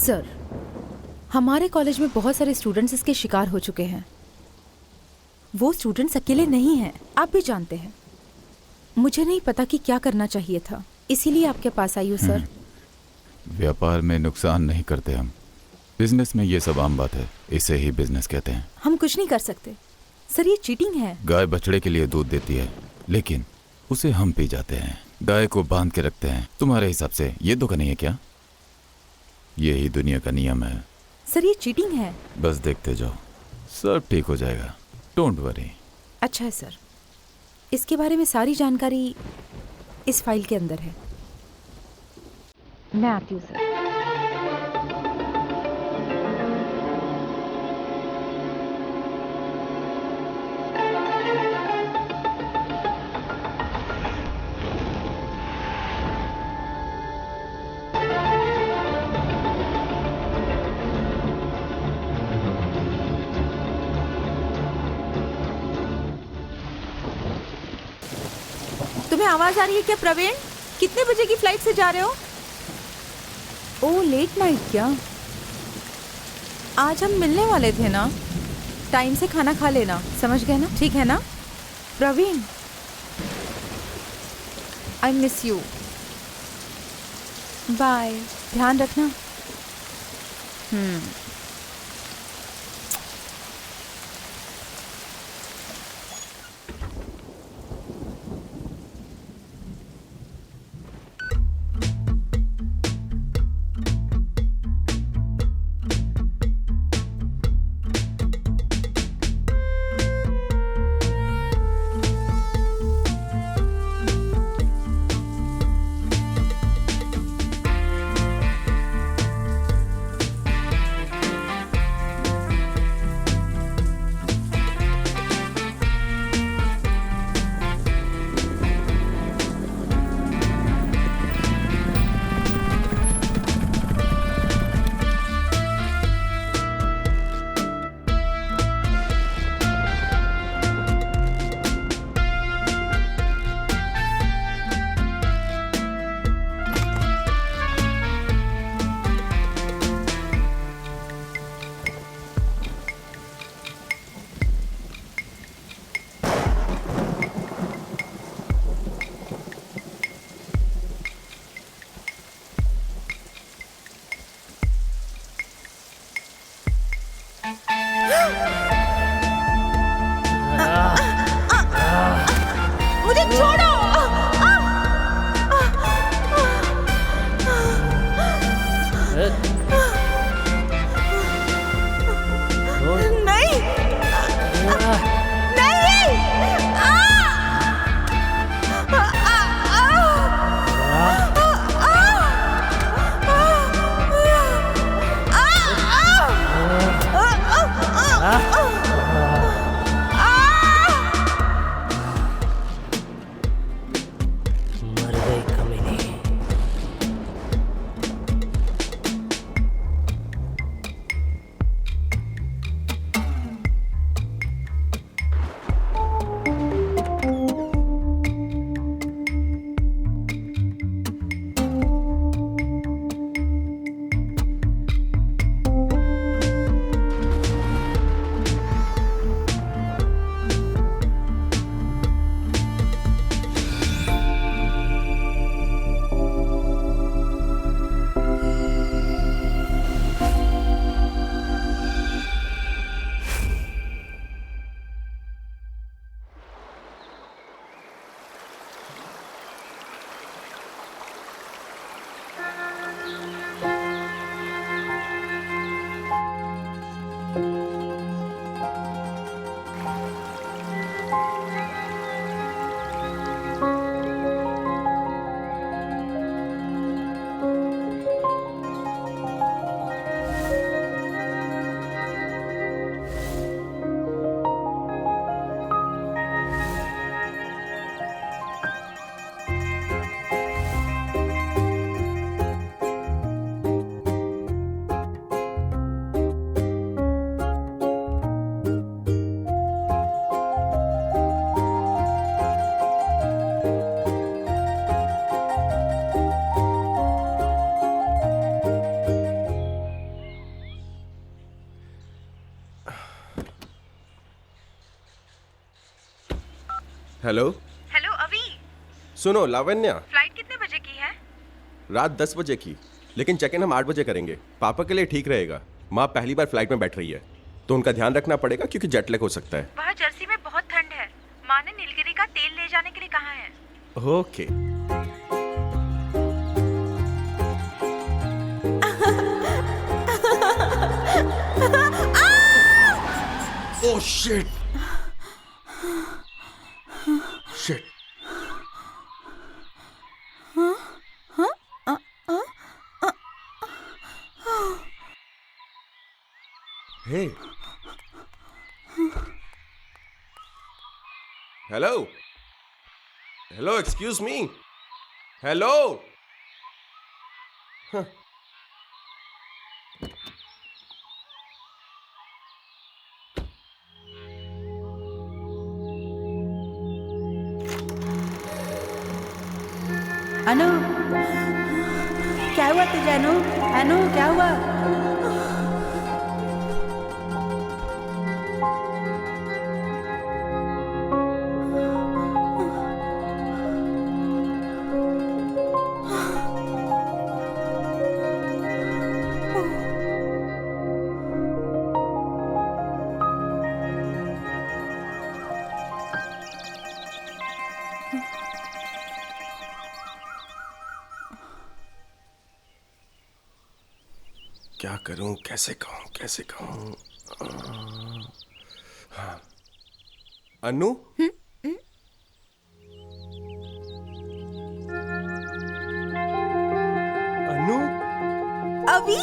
Sir, हमारे college में बहुत सारे स्टूडेंट्स इसके शिकार हो चुके हैं। वो स्टूडेंट्स अकेले नहीं हैं, आप भी जानते हैं। मुझे नहीं पता कि क्या करना चाहिए था, इसीलिए आपके पास आई हूँ सर। व्यापार में नुकसान नहीं करते हम। बिजनेस में ये सब आम बात है, इसे ही बिजनेस कहते हैं। हम कुछ नहीं कर सकते सर, ये चीटिंग है। गाय बछड़े के लिए दूध देती है, लेकिन उसे हम पी जाते हैं। गाय को बांध के रखते हैं। तुम्हारे हिसाब से ये धोखा नहीं है क्या? यही दुनिया का नियम है। सर ये चीटिंग है। बस देखते जाओ, सब ठीक हो जाएगा। Don't worry. अच्छा है सर, इसके बारे में सारी जानकारी इस फाइल के अंदर है। मैं आती हूँ सर। तुम्हें आवाज आ रही है क्या प्रवीण? कितने बजे की फ्लाइट से जा रहे हो? ओह लेट नाइट क्या? आज हम मिलने वाले थे ना, टाइम से खाना खा लेना, समझ गए ना? ठीक है ना Praveen? I miss you. Bye, ध्यान रखना। हेलो हेलो अभी, सुनो लावण्या, फ्लाइट कितने बजे की है? रात 10 बजे की, लेकिन चेक इन हम 8 बजे करेंगे। पापा के लिए ठीक रहेगा। माँ पहली बार फ्लाइट में बैठ रही है तो उनका ध्यान रखना पड़ेगा क्योंकि जेट लैग हो सकता है। वहाँ जर्सी में बहुत ठंड है। माँ ने नीलगिरी का तेल ले जाने के लिए कहा है। Okay. Oh shit shit. Hey hello hello, excuse me, hello. Anu, क्या हुआ तुझे? अनु, अनु क्या हुआ? क्या करूं, कैसे कहूं, कैसे कहूं? हाँ। अनु, अनु, अभी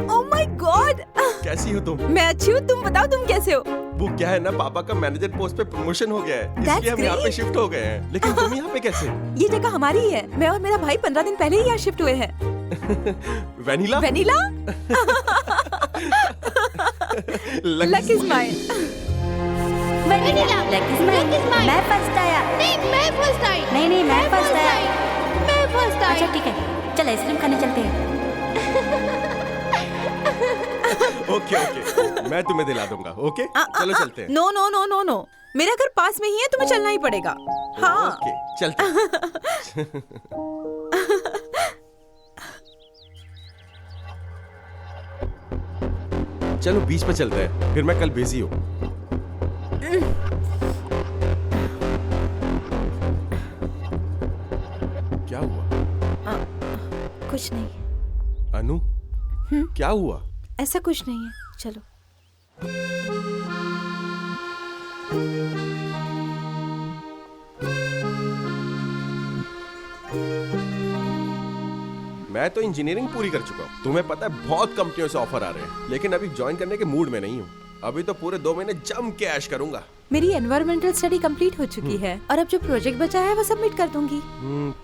ओह माय गॉड, कैसी हो तुम? मैं अच्छी हूँ। तुम बताओ, तुम कैसे हो? वो क्या है ना, पापा का मैनेजर पोस्ट पे प्रमोशन हो गया है, That's इसलिए हम यहाँ पे great. शिफ्ट हो गए हैं। लेकिन तुम यहाँ पे कैसे? ये जगह हमारी ही है। मैं और मेरा भाई 15 दिन पहले ही यहाँ शिफ्ट हुए हैं। Vanilla? Vanilla? Luck is mine. Vanilla, मैं फर्स्ट आया। नहीं, मैं फर्स्ट आई। नहीं, मैं फर्स्ट आया। मैं फर्स्ट आई। अच्छा ठीक है, चल आइसक्रीम खाने चलते हैं। ओके ओके, मैं तुम्हें दिला दूंगा। ओके चलो चलते हैं। No no no no no, मेरा घर पास में ही है, तुम्हें चलना ही पड़ेगा। हाँ ओके चलते हैं। चलो बीच पे चलते हैं, फिर मैं कल बिजी हूँ। क्या हुआ? कुछ नहीं, अनु, क्या हुआ? ऐसा कुछ नहीं है। चलो। मैं तो इंजीनियरिंग पूरी कर चुका हूँ। तुम्हें पता है बहुत कंपनियों से ऑफर आ रहे हैं, लेकिन अभी ज्वाइन करने के मूड में नहीं हूँ। अभी तो पूरे 2 महीने जम के ऐश करूंगा। मेरी एनवायरमेंटल स्टडी कंप्लीट हो चुकी है और अब जो प्रोजेक्ट बचा है वो सबमिट कर दूंगी।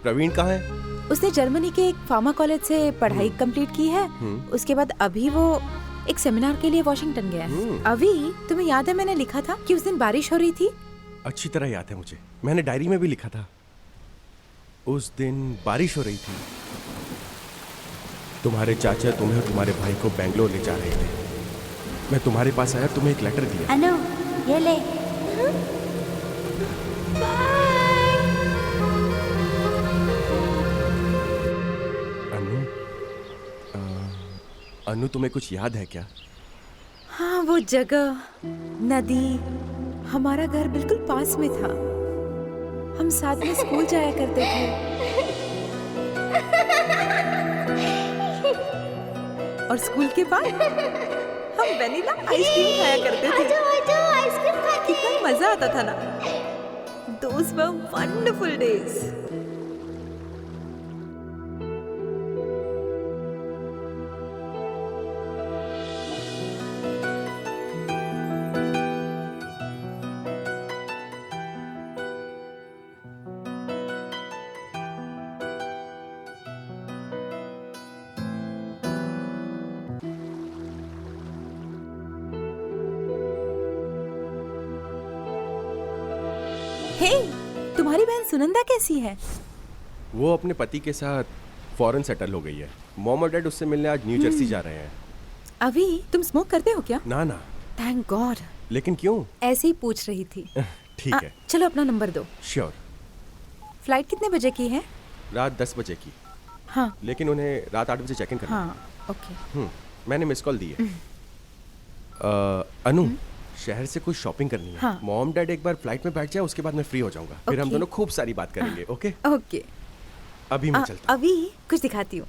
प्रवीण कहाँ है? उसने जर्मनी के एक फार्मा कॉलेज से पढ़ाई कंप्लीट की है। उसके बाद अभी वो एक सेमिनार के लिए वॉशिंगटन गया है। अभी तुम्हें याद है मैंने लिखा था कि उस दिन बारिश हो रही थी? अच्छी तरह याद है मुझे, मैंने डायरी में भी लिखा था। उस दिन बारिश हो रही थी। तुम्हारे चाचा तुम्हें और तुम्हारे भाई को बेंगलोर ले जा रहे थे। मैं तुम्हारे पास आया, तुम्हें एक लेटर दिया। अनु, ये ले। अनु, अनु तुम्हें कुछ याद है क्या? हाँ, वो जगह, नदी, हमारा घर बिल्कुल पास में था। हम साथ में स्कूल जाया करते थे और स्कूल के बाद हम वेनिला आइसक्रीम खाया करते थे। आइसक्रीम खाते हैं। कितना मजा आता था ना। Those were wonderful days. हे, तुम्हारी बहन सुनंदा कैसी है? वो अपने पति के साथ फॉरेन सेटल हो गई है। मॉम और डैड उससे मिलने आज न्यू जर्सी जा रहे हैं। अभी तुम स्मोक करते हो क्या? ना ना, थैंक गॉड। लेकिन क्यों? ऐसे ही पूछ रही थी। ठीक है, चलो अपना नंबर दो। श्योर। फ्लाइट कितने बजे की है? रात 10 बजे की, हाँ लेकिन उन्हें रात 8 बजे चेक इन करना है। हाँ ओके। मैंने मिस कॉल दी है। अनु, शहर से कुछ शॉपिंग करनी है। हाँ। मॉम डैड एक बार फ्लाइट में बैठ जाए, उसके बाद मैं फ्री हो जाऊंगा। फिर हम ओके। दोनों खूब सारी बात करेंगे। ओके, ओके अभी मैं चलता हूँ। अभी कुछ दिखाती हूँ।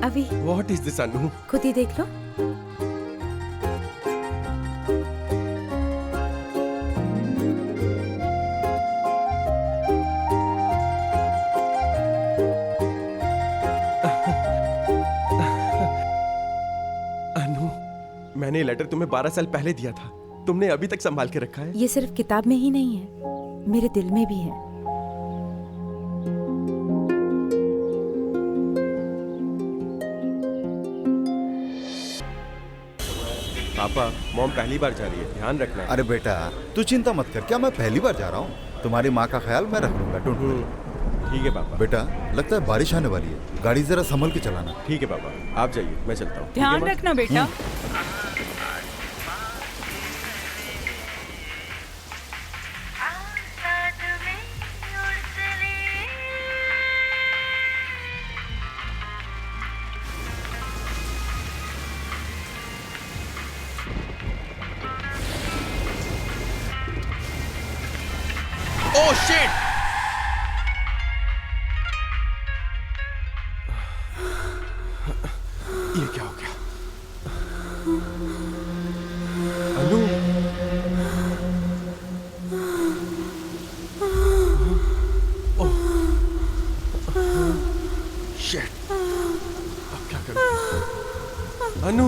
अभी व्हाट इज दिस अनु? खुद ही देख लो। अनु, मैंने ये लेटर तुम्हें 12 साल पहले दिया था, तुमने अभी तक संभाल के रखा है। ये सिर्फ किताब में ही नहीं है, मेरे दिल में भी है। पापा, मॉम पहली बार जा रही है, ध्यान रखना है। अरे बेटा तू चिंता मत कर, क्या मैं पहली बार जा रहा हूँ? तुम्हारी माँ का ख्याल मैं रख लूंगा। Don't worry. ठीक है पापा। बेटा लगता है बारिश आने वाली है, गाड़ी जरा संभल के चलाना। ठीक है पापा, आप जाइए, मैं चलता हूँ। ठीक है, ध्यान माँ? रखना बेटा। Oh shit! ये क्या हो गया? अनु, ओह, शिट! अब क्या करूं? अनु,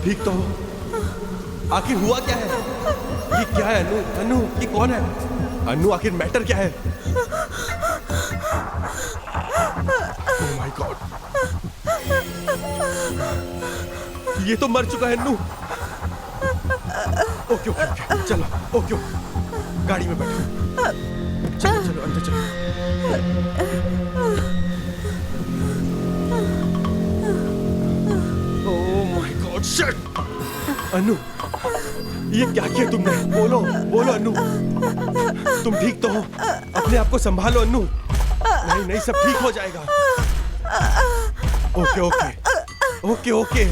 ठीक तो हो? आखिर हुआ क्या है? ये क्या है अनु? अनु, ये कौन है? अनु, आखिर मैटर क्या है? ओह माय गॉड, ये तो मर चुका है अनु। ओके ओके ओके, चलो ओके, गाड़ी में बैठो। चलो चलो अंदर चलो। Oh my God, shit! Anu, ये क्या किया तुमने? बोलो बोलो अनु, तुम ठीक तो हो? अपने आप को संभालो अनु। नहीं नहीं, सब ठीक हो जाएगा। Okay okay okay okay.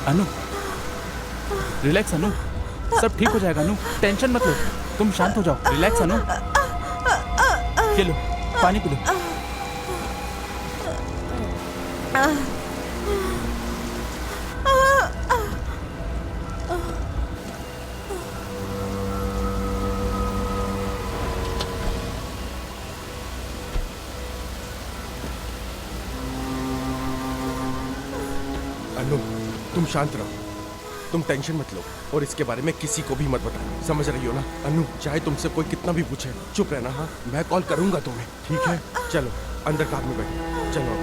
Anu, relax Anu, सब ठीक हो जाएगा अनु, टेंशन मत लो, तुम शांत हो जाओ, रिलैक्स अनु। ये लो, पानी पी लो। अनु, तुम शांत रहो, तुम टेंशन मत लो और इसके बारे में किसी को भी मत बताओ, समझ रही हो ना? अनु, चाहे तुमसे कोई कितना भी पूछे, चुप रहना। हाँ, मैं कॉल करूंगा तुम्हें, ठीक है? चलो अंदर कार में बैठो, चलो।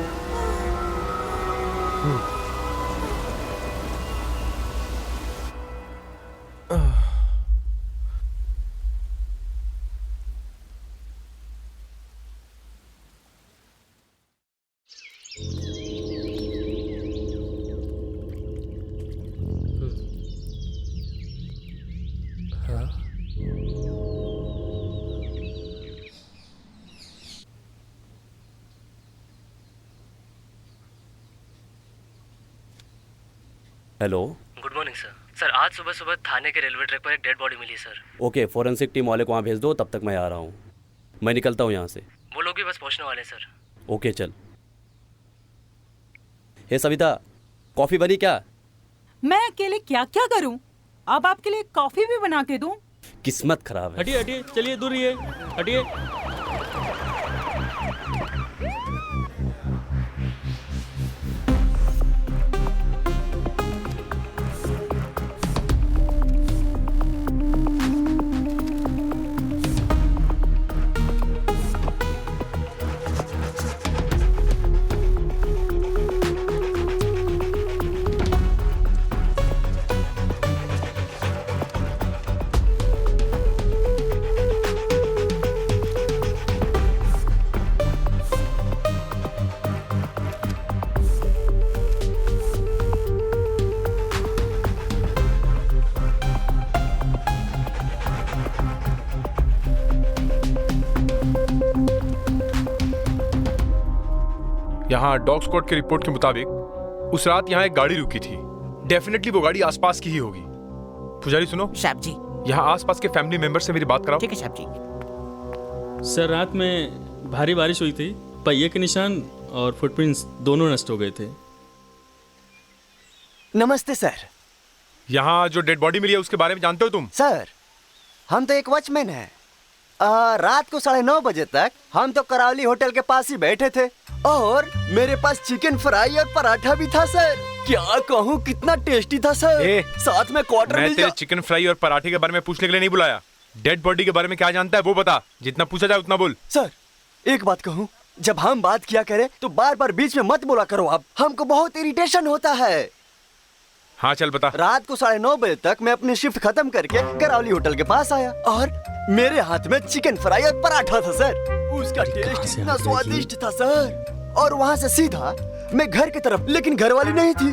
Hello. Good morning sir. Sir आज सुबह सुबह थाने के रेलवे ट्रैक पर एक डेड बॉडी मिली सर। ओके, फॉरेंसिक टीम वाले को वहाँ भेज दो, तब तक मैं आ रहा हूँ। मैं निकलता हूँ यहाँ से। वो लोग भी बस पहुंचने वाले हैं सर। ओके चल। हे सविता, कॉफ़ी बनी क्या? मैं अकेले क्या क्या करूं? अब आपके लिए कॉफी भी बना के दूं? किस्मत खराब है। हटिए हटिए, चलिए दूर रहिए, हटिए। यहाँ डॉग स्क्वाड की रिपोर्ट के मुताबिक उस रात यहाँ एक गाड़ी रुकी थी। डेफिनेटली वो गाड़ी आसपास की ही होगी। पुजारी सुनो साहब जी, यहाँ आसपास के फैमिली मेंबर से मेरी बात कराओ। ठीक है साहब जी। सर रात में भारी बारिश हुई थी, पहिए के निशान और फुटप्रिंट्स दोनों नष्ट हो गए थे। नमस्ते सर। यहाँ जो डेड बॉडी मिली है उसके बारे में जानते हो तुम? सर हम तो एक वॉचमैन हैं। रात को 9:30 बजे तक हम तो करावली होटल के पास ही बैठे थे और मेरे पास चिकन फ्राई और पराठा भी था सर। क्या कहूँ, कितना टेस्टी था सर। साथ में क्वार्टर मैं मिल तेरे चिकन फ्राई और पराठे के बारे में पूछने के लिए नहीं बुलाया। डेड बॉडी के बारे में क्या जानता है वो बता। जितना पूछा जाए उतना बोल। सर एक बात कहूँ, जब हम बात किया करें तो बार बार बीच में मत बोला करो आप, हमको बहुत इरिटेशन होता है। हाँ चल बता। रात को 9:30 बजे तक मैं अपनी शिफ्ट खत्म करके करावली होटल के पास आया और मेरे हाथ में चिकन फ्राई और पराठा था सर। उसका टेस्ट इतना स्वादिष्ट था सर। और वहाँ से सीधा मैं घर की तरफ, लेकिन घर वाली नहीं थी।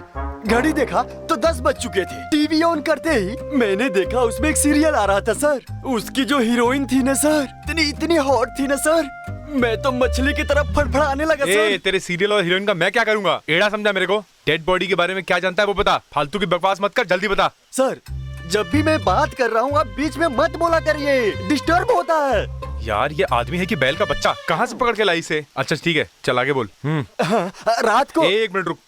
घड़ी देखा तो 10 बज चुके थे। टीवी ऑन करते ही मैंने देखा उसमें एक सीरियल आ रहा था सर। उसकी जो हीरोइन थी ना सर, इतनी हॉट थी ना सर, मैं तो मछली की तरफ फड़फड़ाने लगा सर। तेरे सीरियल और हीरोइन का मैं क्या करूंगा? एड़ा समझा मेरे को। डेड बॉडी के बारे में क्या जानता है वो बता। फालतू की बकवास मत कर, जल्दी बता। सर जब भी मैं बात कर रहा हूँ आप बीच में मत बोला करिए, डिस्टर्ब होता है। यार ये आदमी है कि बैल का बच्चा? कहाँ से पकड़ के लाई से? अच्छा ठीक है चल आगे बोल। रात को 1 मिनट रुक,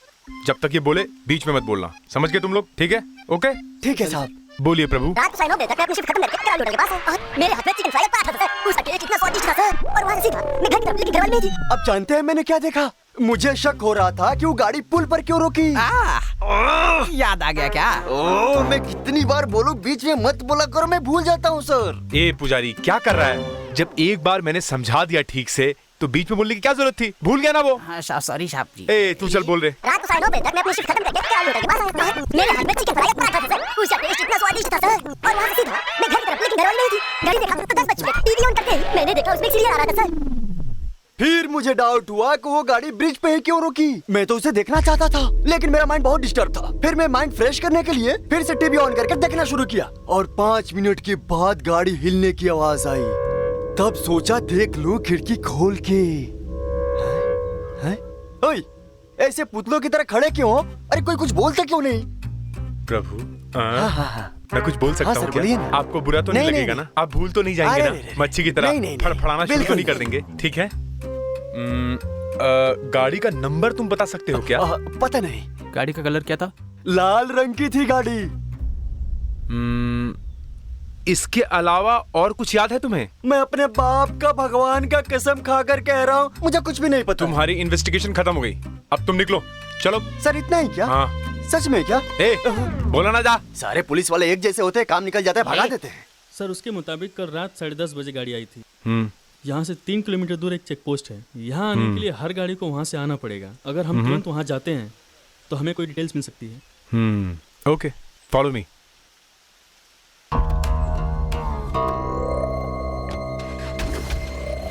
जब तक ये बोले बीच में मत बोलना। समझ गए तुम लोग? ठीक है ओके ठीक है साहब। बोलिए प्रभु। रात को 9:30 बजे तक मैं अपनी शिफ्ट खत्म करके करावली होटल के पास आया और मेरे हाथ में चिकन फ्राई और पराठा था सर। उसका टेस्ट इतना स्वादिष्ट था सर। और वहाँ से सीधा मैं घर की तरफ, लेकिन घर वाली नहीं थी। अब जानते हैं मैंने क्या देखा? मुझे शक हो रहा था कि वो गाड़ी पुल पर क्यों रुकी। याद आ गया क्या? ओह मैं कितनी बार बोलूं बीच में मत बोला करो, मैं भूल जाता हूँ सर। ए पुजारी क्या कर रहा है? जब एक बार मैंने समझा दिया ठीक से तो बीच में बोलने की क्या जरूरत थी? भूल गया ना वो? हाँ सॉरी साहब जी। ए तू चल बोल रहे। रात को 9:30 बजे तक मैं अपनी शिफ्ट खत्म करके करावली होटल के पास आया और मेरे हाथ में चिकन फ्राई और पराठा था सर। उसका टेस्ट इतना स्वादिष्ट था सर। और वहाँ से सीधा मैं घर की तरफ, लेकिन घर वाली नहीं थी। घड़ी देखा तो 10 बज चुके। टीवी ऑन करते ही मैंने देखा उसमें एक सीरियल आ रहा था सर। फिर मुझे डाउट हुआ कि वो गाड़ी ब्रिज पे ही क्यों रुकी। मैं तो उसे देखना चाहता था, लेकिन मेरा माइंड बहुत डिस्टर्ब था। फिर मैं माइंड फ्रेश करने के लिए फिर से टीवी ऑन करके देखना शुरू किया और 5 मिनट के बाद गाड़ी हिलने की आवाज आई। तब सोचा देख लूं खिड़की खोल के। ओए, ऐसे पुतलों की तरह खड़े क्यों हो? अरे कोई कुछ बोलते क्यों नहीं? प्रभु मैं कुछ बोल सकता हूँ क्या? आपको बुरा तो नहीं लगेगा ना? आप भूल तो नहीं जाएंगे ना? मच्छी की तरह फड़फड़ाना शुरू तो नहीं कर देंगे? ठीक है। गाड़ी का नंबर तुम बता सकते हो क्या? पता नहीं। गाड़ी का कलर क्या था? लाल रंग की थी गाड़ी। इसके अलावा और कुछ याद है तुम्हें? मैं अपने बाप का भगवान का कसम खाकर कह रहा हूँ, मुझे कुछ भी नहीं पता। तुम्हारी इन्वेस्टिगेशन खत्म हो गई, अब तुम निकलो। चलो। सर इतना ही क्या? हाँ। सच में क्या? बोला ना जा। सारे पुलिस वाले एक जैसे होते हैं, काम निकल जाता है, भगा देते हैं। सर उसके मुताबिक कल रात 10:30 बजे गाड़ी आई थी। यहाँ से 3 किलोमीटर दूर एक चेक पोस्ट है। यहाँ आने के लिए हर गाड़ी को वहाँ से आना पड़ेगा। अगर हम तुरंत वहाँ जाते हैं तो हमें कोई डिटेल्स मिल सकती है। Okay follow me.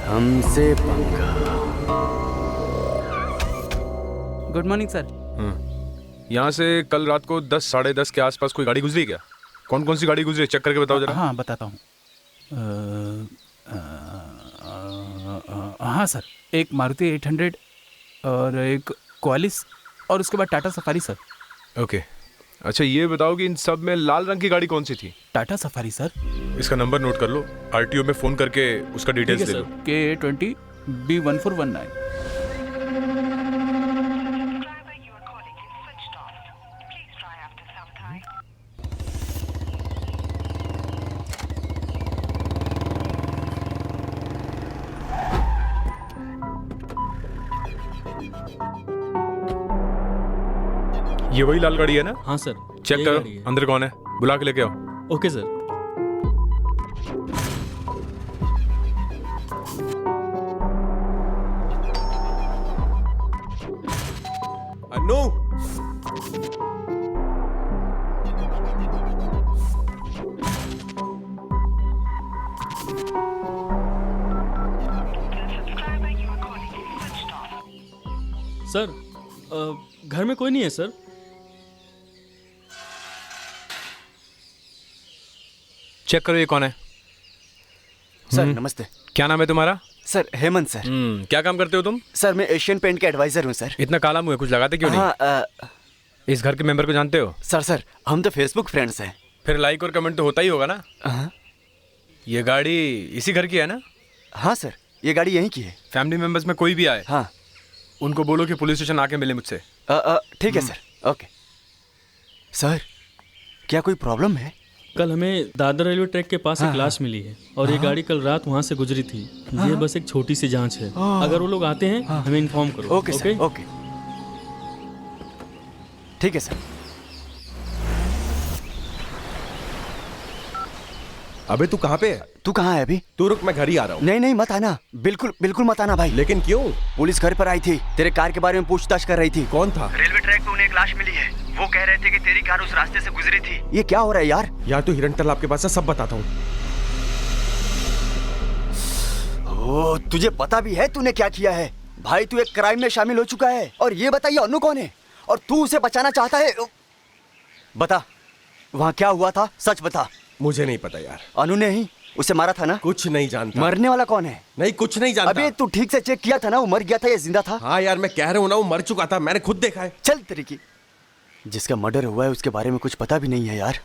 हमसे पंगा। Good morning sir. यहाँ से कल रात को 10 साढ़े 10 के आसपास कोई गाड़ी गुजरी क्या? कौन कौन सी गाड़ी गुजरी चेक करके बताओ जरा। हाँ बताता हूँ। हाँ सर, एक मारुति 800 और एक क्वालिस और उसके बाद टाटा सफारी सर। ओके अच्छा ये बताओ कि इन सब में लाल रंग की गाड़ी कौन सी थी? Tata safari sir. इसका नंबर नोट कर लो, आरटीओ में फोन करके उसका डिटेल्स ले लो। K20 B1419। ये वही लाल गाड़ी है ना? हाँ सर। चेक करो अंदर कौन है, बुला के लेके आओ। Okay sir. अन्नू, सर घर में कोई नहीं है सर। चेक करो ये कौन है। सर नमस्ते। क्या नाम है तुम्हारा? Sir Hemant sir. क्या काम करते हो तुम? सर मैं एशियन पेंट के एडवाइजर हूँ सर। इतना काला मुंह है, कुछ लगाते क्यों नहीं? हाँ, इस घर के मेंबर को जानते हो? सर हम तो फेसबुक फ्रेंड्स हैं। फिर लाइक और कमेंट तो होता ही होगा ना? ये गाड़ी इसी घर की है ना? हाँ सर, ये गाड़ी यहीं की है। फैमिली मेंबर्स में कोई भी आए हाँ उनको बोलो कि पुलिस स्टेशन आके मिले मुझसे। ठीक है सर। ओके सर, क्या कोई प्रॉब्लम है? कल हमें दादर रेलवे ट्रैक के पास एक लाश मिली है और ये गाड़ी कल रात वहाँ से गुजरी थी। ये बस एक छोटी सी जांच है। अगर वो लोग आते हैं हमें इन्फॉर्म करो। ओके सर, ओके ठीक है सर। अबे तू कहाँ पे है? तू कहाँ है अभी? तू रुक, मैं घर ही आ रहा हूँ। नहीं मत आना, बिल्कुल मत आना भाई। लेकिन क्यों? पुलिस घर पर आई थी, तेरे कार के बारे में पूछताछ कर रही थी। कौन था? रेलवे ट्रैक पे उन्हें एक लाश मिली है। वो कह रहे थे कि तेरी कार उस रास्ते से गुजरी थी। ये क्या हो रहा है यार? यार तू हिरन तालाब के पास है, सब बताता हूँ। ओ, तुझे पता भी है तूने क्या किया है? भाई तू एक क्राइम में शामिल हो चुका है। और ये बताइए अनु कौन है और तू उसे बचाना चाहता है? बता वहाँ क्या हुआ था, सच बता। मुझे नहीं पता यार। अनु ने ही उसे मारा था ना? कुछ नहीं जानता। मरने वाला कौन है? नहीं कुछ नहीं जानता। अबे तू ठीक से चेक किया था ना, वो मर गया था या जिंदा था? हाँ यार मैं कह रहा हूँ ना, वो मर चुका था, मैंने खुद देखा है। चल तेरी की, जिसका मर्डर हुआ है उसके बारे में कुछ पता भी नहीं है यार।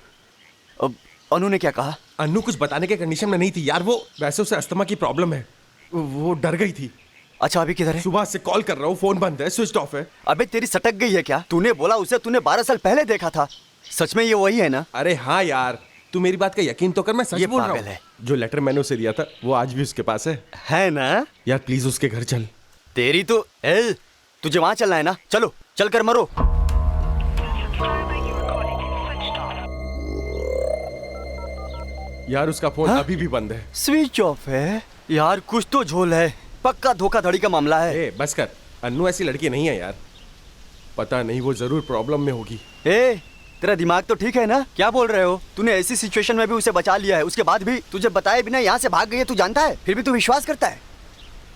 अब अनु ने क्या कहा? अनु कुछ बताने के कंडीशन में नहीं थी यार। वो वैसे उसे अस्थमा की प्रॉब्लम है, वो डर गई थी। अच्छा अभी किधर है? सुबह से कॉल कर रहा हूँ, फोन बंद है, स्विच ऑफ है। अबे तेरी सटक गई है क्या? तूने बोला उसे तूने 12 साल पहले देखा था। सच में ये वही है ना? अरे हाँ यार, तू मेरी बात का यकीन तो कर, मैं सच बोल रहा हूँ। जो लेटर मैंने उसे दिया था वो आज भी उसके पास है ना? यार प्लीज उसके घर चल। तेरी तो तुझे वहां चलना है ना? चलो चल कर मरो। यार उसका फोन अभी भी बंद है, स्विच ऑफ है। यार कुछ तो झोल है, पक्का धोखाधड़ी का मामला है। बस कर, अन्नू ऐसी लड़की नहीं है यार। पता नहीं, वो जरूर प्रॉब्लम में होगी। तेरा दिमाग तो ठीक है ना? क्या बोल रहे हो? तूने ऐसी सिचुएशन में भी उसे बचा लिया है, उसके बाद भी तुझे बताए बिना यहाँ से भाग गई है, तू जानता है, फिर भी तू विश्वास करता है।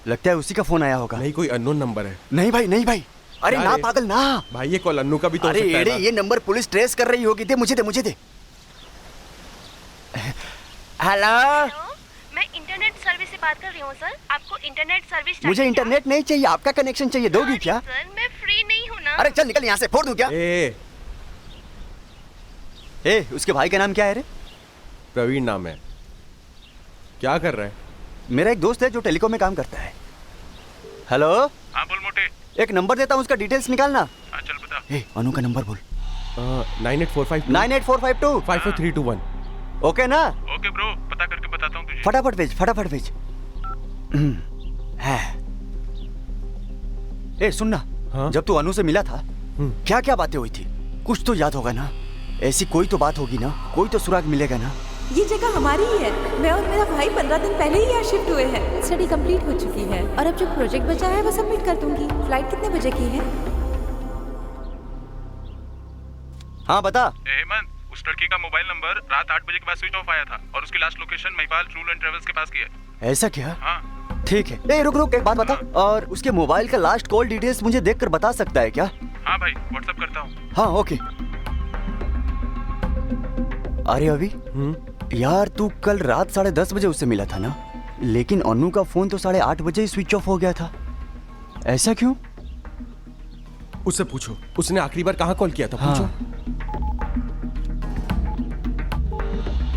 लगता है उसी का फोन आया होगा। नहीं, कोई अननोन नंबर है। नहीं भाई। अरे ना पागल ना भाई, ये कॉल अन्नू का भी तो हो सकता है। ये नंबर पुलिस ट्रेस कर रही होगी। दे मुझे दे। हेलो, मैं इंटरनेट सर्विस से बात कर रही हूँ सर। आपको इंटरनेट सर्विस चाहिए? मुझे इंटरनेट नहीं चाहिए, आपका कनेक्शन चाहिए। दोगी क्या? सर मैं फ्री नहीं हूँ ना। अरे चल निकल यहाँ से, फोड़ दूं क्या? उसके भाई का नाम क्या है रे? प्रवीण नाम है। क्या कर रहा है? मेरा एक दोस्त है जो टेलीकॉम में काम करता है। हेलो। हाँ बोल मोटे। एक नंबर देता हूँ, उसका डिटेल्स निकालना। हाँ चल बता। अनु का नंबर बोल। 98452 54321। ओके ना? ओके ब्रो, पता करके बताता हूँ तुझे। फटाफट भेज। सुनना। हाँ? जब तू अनु से मिला था क्या क्या बातें हुई थी? कुछ तो याद होगा ना? ऐसी कोई तो बात होगी ना, कोई तो सुराग मिलेगा ना? ये जगह हमारी ही है। मैं और मेरा भाई 15 दिन पहले ही यहाँ शिफ्ट हुए हैं। स्टडी कंप्लीट हो चुकी है और अब जो प्रोजेक्ट बचा है वो सबमिट कर दूंगी। फ्लाइट कितने बजे की है? हाँ बता। हेमंत, उस लड़की का मोबाइल नंबर रात 8 बजे के बाद स्विच ऑफ आया था और उसकी last location Mahipal tour and travels के पास की है। ऐसा क्या? हाँ ठीक है। रुक एक बात बता। और उसके मोबाइल का लास्ट कॉल डिटेल्स मुझे देखकर बता सकता है क्या? हाँ भाई, व्हाट्सएप करता हूँ। हाँ ओके। अरे अभी यार, तू कल रात 10:30 बजे उससे मिला था ना? लेकिन अनु का फोन तो 8:30 बजे ही स्विच ऑफ हो गया था। ऐसा क्यों? उससे पूछो, उसने आखिरी बार कहाँ कॉल किया था? पूछो।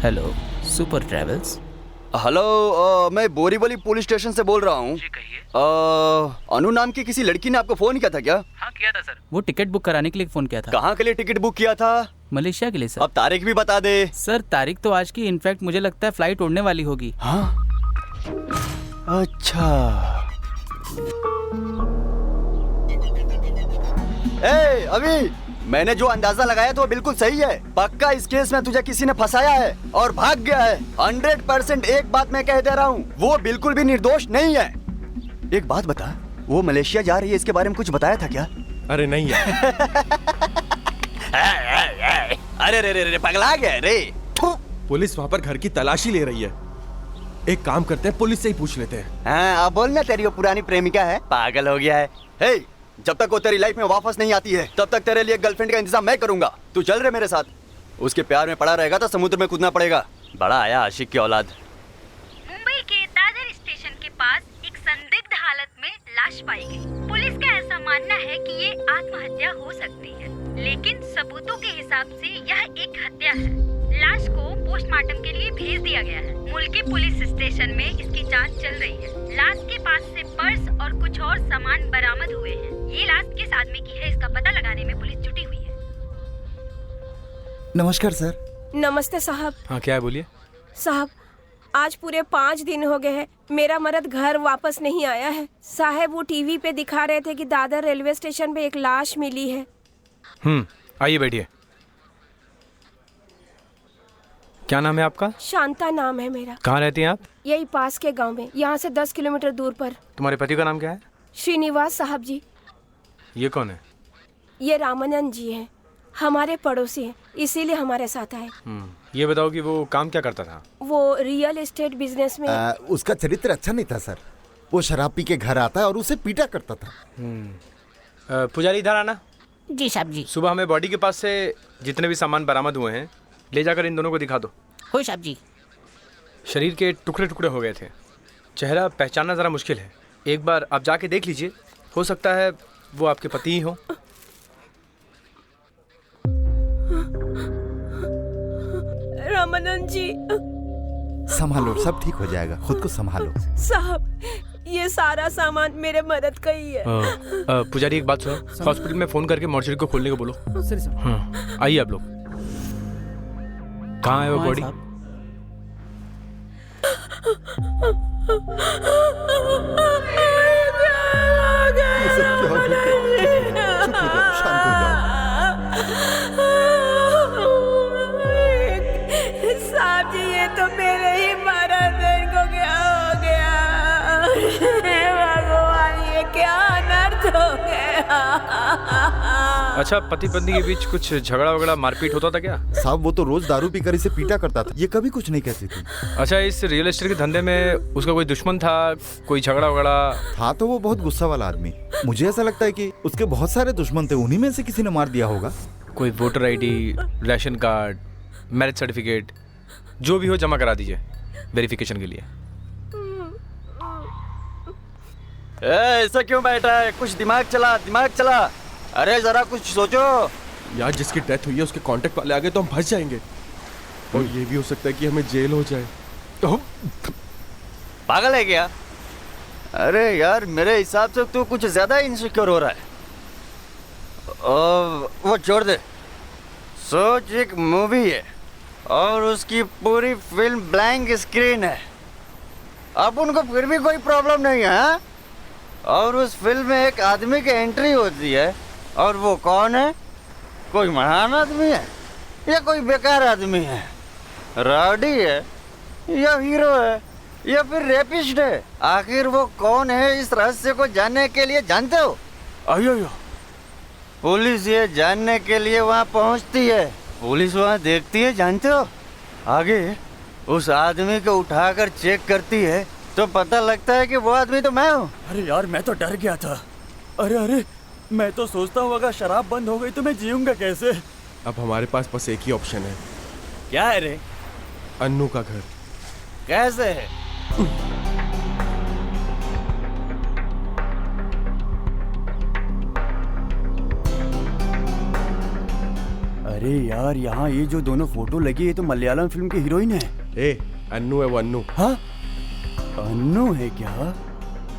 Hello, super travels. हेलो, मैं बोरीवली पुलिस स्टेशन से बोल रहा हूँ। जी कहिए। अनु नाम की किसी लड़की ने आपको फोन किया था क्या? हाँ किया था सर। वो टिकट बुक कराने के लिए फोन किया था। कहाँ के लिए टिकट बुक किया था? मलेशिया के लिए सर। अब तारीख भी बता दे। सर तारीख तो आज की, इनफैक्ट मुझे लगता है फ्लाइट उड़ने वाली होगी। हाँ अच्छा। ए अभी मैंने जो अंदाजा लगाया था वो बिल्कुल सही है। पक्का इस केस में तुझे किसी ने फंसाया है और भाग गया है। 100% एक बात मैं कह दे रहा हूँ, वो बिल्कुल भी निर्दोष नहीं है। एक बात बता, वो मलेशिया जा रही है, इसके बारे में कुछ बताया था क्या? अरे नहीं यार। अरे रे रे रे पगला गया रे। पुलिस वहाँ पर घर की तलाशी ले रही है। एक काम करते हैं, पुलिस से ही पूछ लेते हैं। हाँ अब बोलना, तेरी वो पुरानी प्रेमिका है, पागल हो गया है। हे, जब तक वो तेरी लाइफ में वापस नहीं आती है तब तक तेरे लिए गर्लफ्रेंड का इंतजाम मैं करूंगा। तू चल रहे मेरे साथ। उसके प्यार में पड़ा रहेगा तो समुद्र में कूदना पड़ेगा। बड़ा आया आशिक की औलाद। मुंबई के दादर स्टेशन के पास एक संदिग्ध हालत में लाश पाई गई। पुलिस का ऐसा मानना है कि ये आत्महत्या हो सकती है, लेकिन सबूतों के हिसाब से यह एक हत्या है। लाश को पोस्टमार्टम के लिए भेज दिया गया है। मुल्की पुलिस स्टेशन में इसकी जांच चल रही है। लाश के पास से पर्स और कुछ और सामान बरामद हुए हैं। ये लाश किस आदमी की है, इसका पता लगाने में पुलिस जुटी हुई है। नमस्कार सर। नमस्ते साहब। हाँ क्या है, बोलिए। साहब आज पूरे 5 दिन हो गए हैं, मेरा मर्द घर वापस नहीं आया है। साहब वो टीवी पे दिखा रहे थे कि दादर रेलवे स्टेशन पे एक लाश मिली है। आइए बैठिए। क्या नाम है आपका? शांता नाम है मेरा। कहाँ रहती हैं आप? यही पास के गांव में, यहाँ से 10 किलोमीटर दूर पर। तुम्हारे पति का नाम क्या है? श्रीनिवास साहब जी। ये कौन है? ये रामानंद जी हैं, हमारे पड़ोसी हैं, इसीलिए हमारे साथ आए। ये बताओ कि वो काम क्या करता था? वो रियल एस्टेट बिजनेस में। उसका चरित्र अच्छा नहीं था सर। वो शराब पी के घर आता और उसे पीटा करता था। पुजारी इधर आना। जी साहब जी। सुबह हमें बॉडी के पास से जितने भी सामान बरामद हुए हैं ले जाकर इन दोनों को दिखा दो। हो साहब जी। शरीर के टुकड़े टुकड़े हो गए थे, चेहरा पहचानना ज़रा मुश्किल है। एक बार आप जाके देख लीजिए, हो सकता है वो आपके पति ही हो। रामानंद जी। संभालो, सब ठीक हो जाएगा, खुद को संभालो। साहब ये सारा सामान मेरे मदद का ही है। पुजारी एक बात सुनो, हॉस्पिटल में फ़ोन करके मॉर्चरी को खोलने को बोलो। हाँ आइए आप लोग। कहाँ है वो बॉडी? शांत हो जाओ। साहब जी ये तो मेरे ही मर्द को क्या हो गया? भगवान ये क्या अनर्थ हो गया? अच्छा, पति पत्नी के बीच कुछ झगड़ा वगड़ा मारपीट होता था क्या? साहब वो तो रोज दारू पीकर इसे पीटा करता था, ये कभी कुछ नहीं कहती थी। अच्छा, इस रियल एस्टेट के धंधे में उसका कोई दुश्मन था, कोई झगड़ा वगड़ा था? तो वो बहुत गुस्सा वाला आदमी। मुझे ऐसा लगता है कि उसके बहुत सारे दुश्मन थे, उन्हीं में से किसी ने मार दिया होगा। कोई voter ID, ration card, marriage certificate जो भी हो जमा करा दीजिए वेरिफिकेशन के लिए। ऐसा क्यों बैठा है? कुछ दिमाग चला, दिमाग चला। अरे जरा कुछ सोचो यार। जिसकी डेथ हुई है उसके कांटेक्ट वाले आ गए तो हम फंस जाएंगे, और ये भी हो सकता है कि हमें जेल हो जाए। पागल है क्या? अरे यार मेरे हिसाब से तू कुछ ज्यादा इनसिक्योर हो रहा है। वो छोड़ दे। सोच, एक मूवी है और उसकी पूरी फिल्म ब्लैंक स्क्रीन है। अब उनको फिर भी कोई प्रॉब्लम नहीं है, हाँ? और उस फिल्म में एक आदमी की एंट्री होती है, और वो कौन है? कोई महान आदमी है या कोई बेकार आदमी है? राउडी है या हीरो है या फिर रेपिस्ट है? आखिर वो कौन है? इस रहस्य को जानने के लिए, जानते हो, अयो पुलिस ये जानने के लिए वहाँ पहुँचती है। पुलिस वहाँ देखती है, जानते हो, आगे उस आदमी को उठाकर चेक करती है तो पता लगता है कि वो आदमी तो मैं हूँ। अरे यार मैं तो डर गया था। अरे मैं तो सोचता हूँ अगर शराब बंद हो गई तो मैं जीऊंगा कैसे? अब हमारे पास बस एक ही ऑप्शन है। क्या है रे? अन्नू का घर। कैसे है? अरे यार, यहाँ ये जो दोनों फोटो लगी है तो मलयालम फिल्म की हीरोइन है। ए, अन्नू है वो, अन्नू। हाँ, अन्नू है क्या?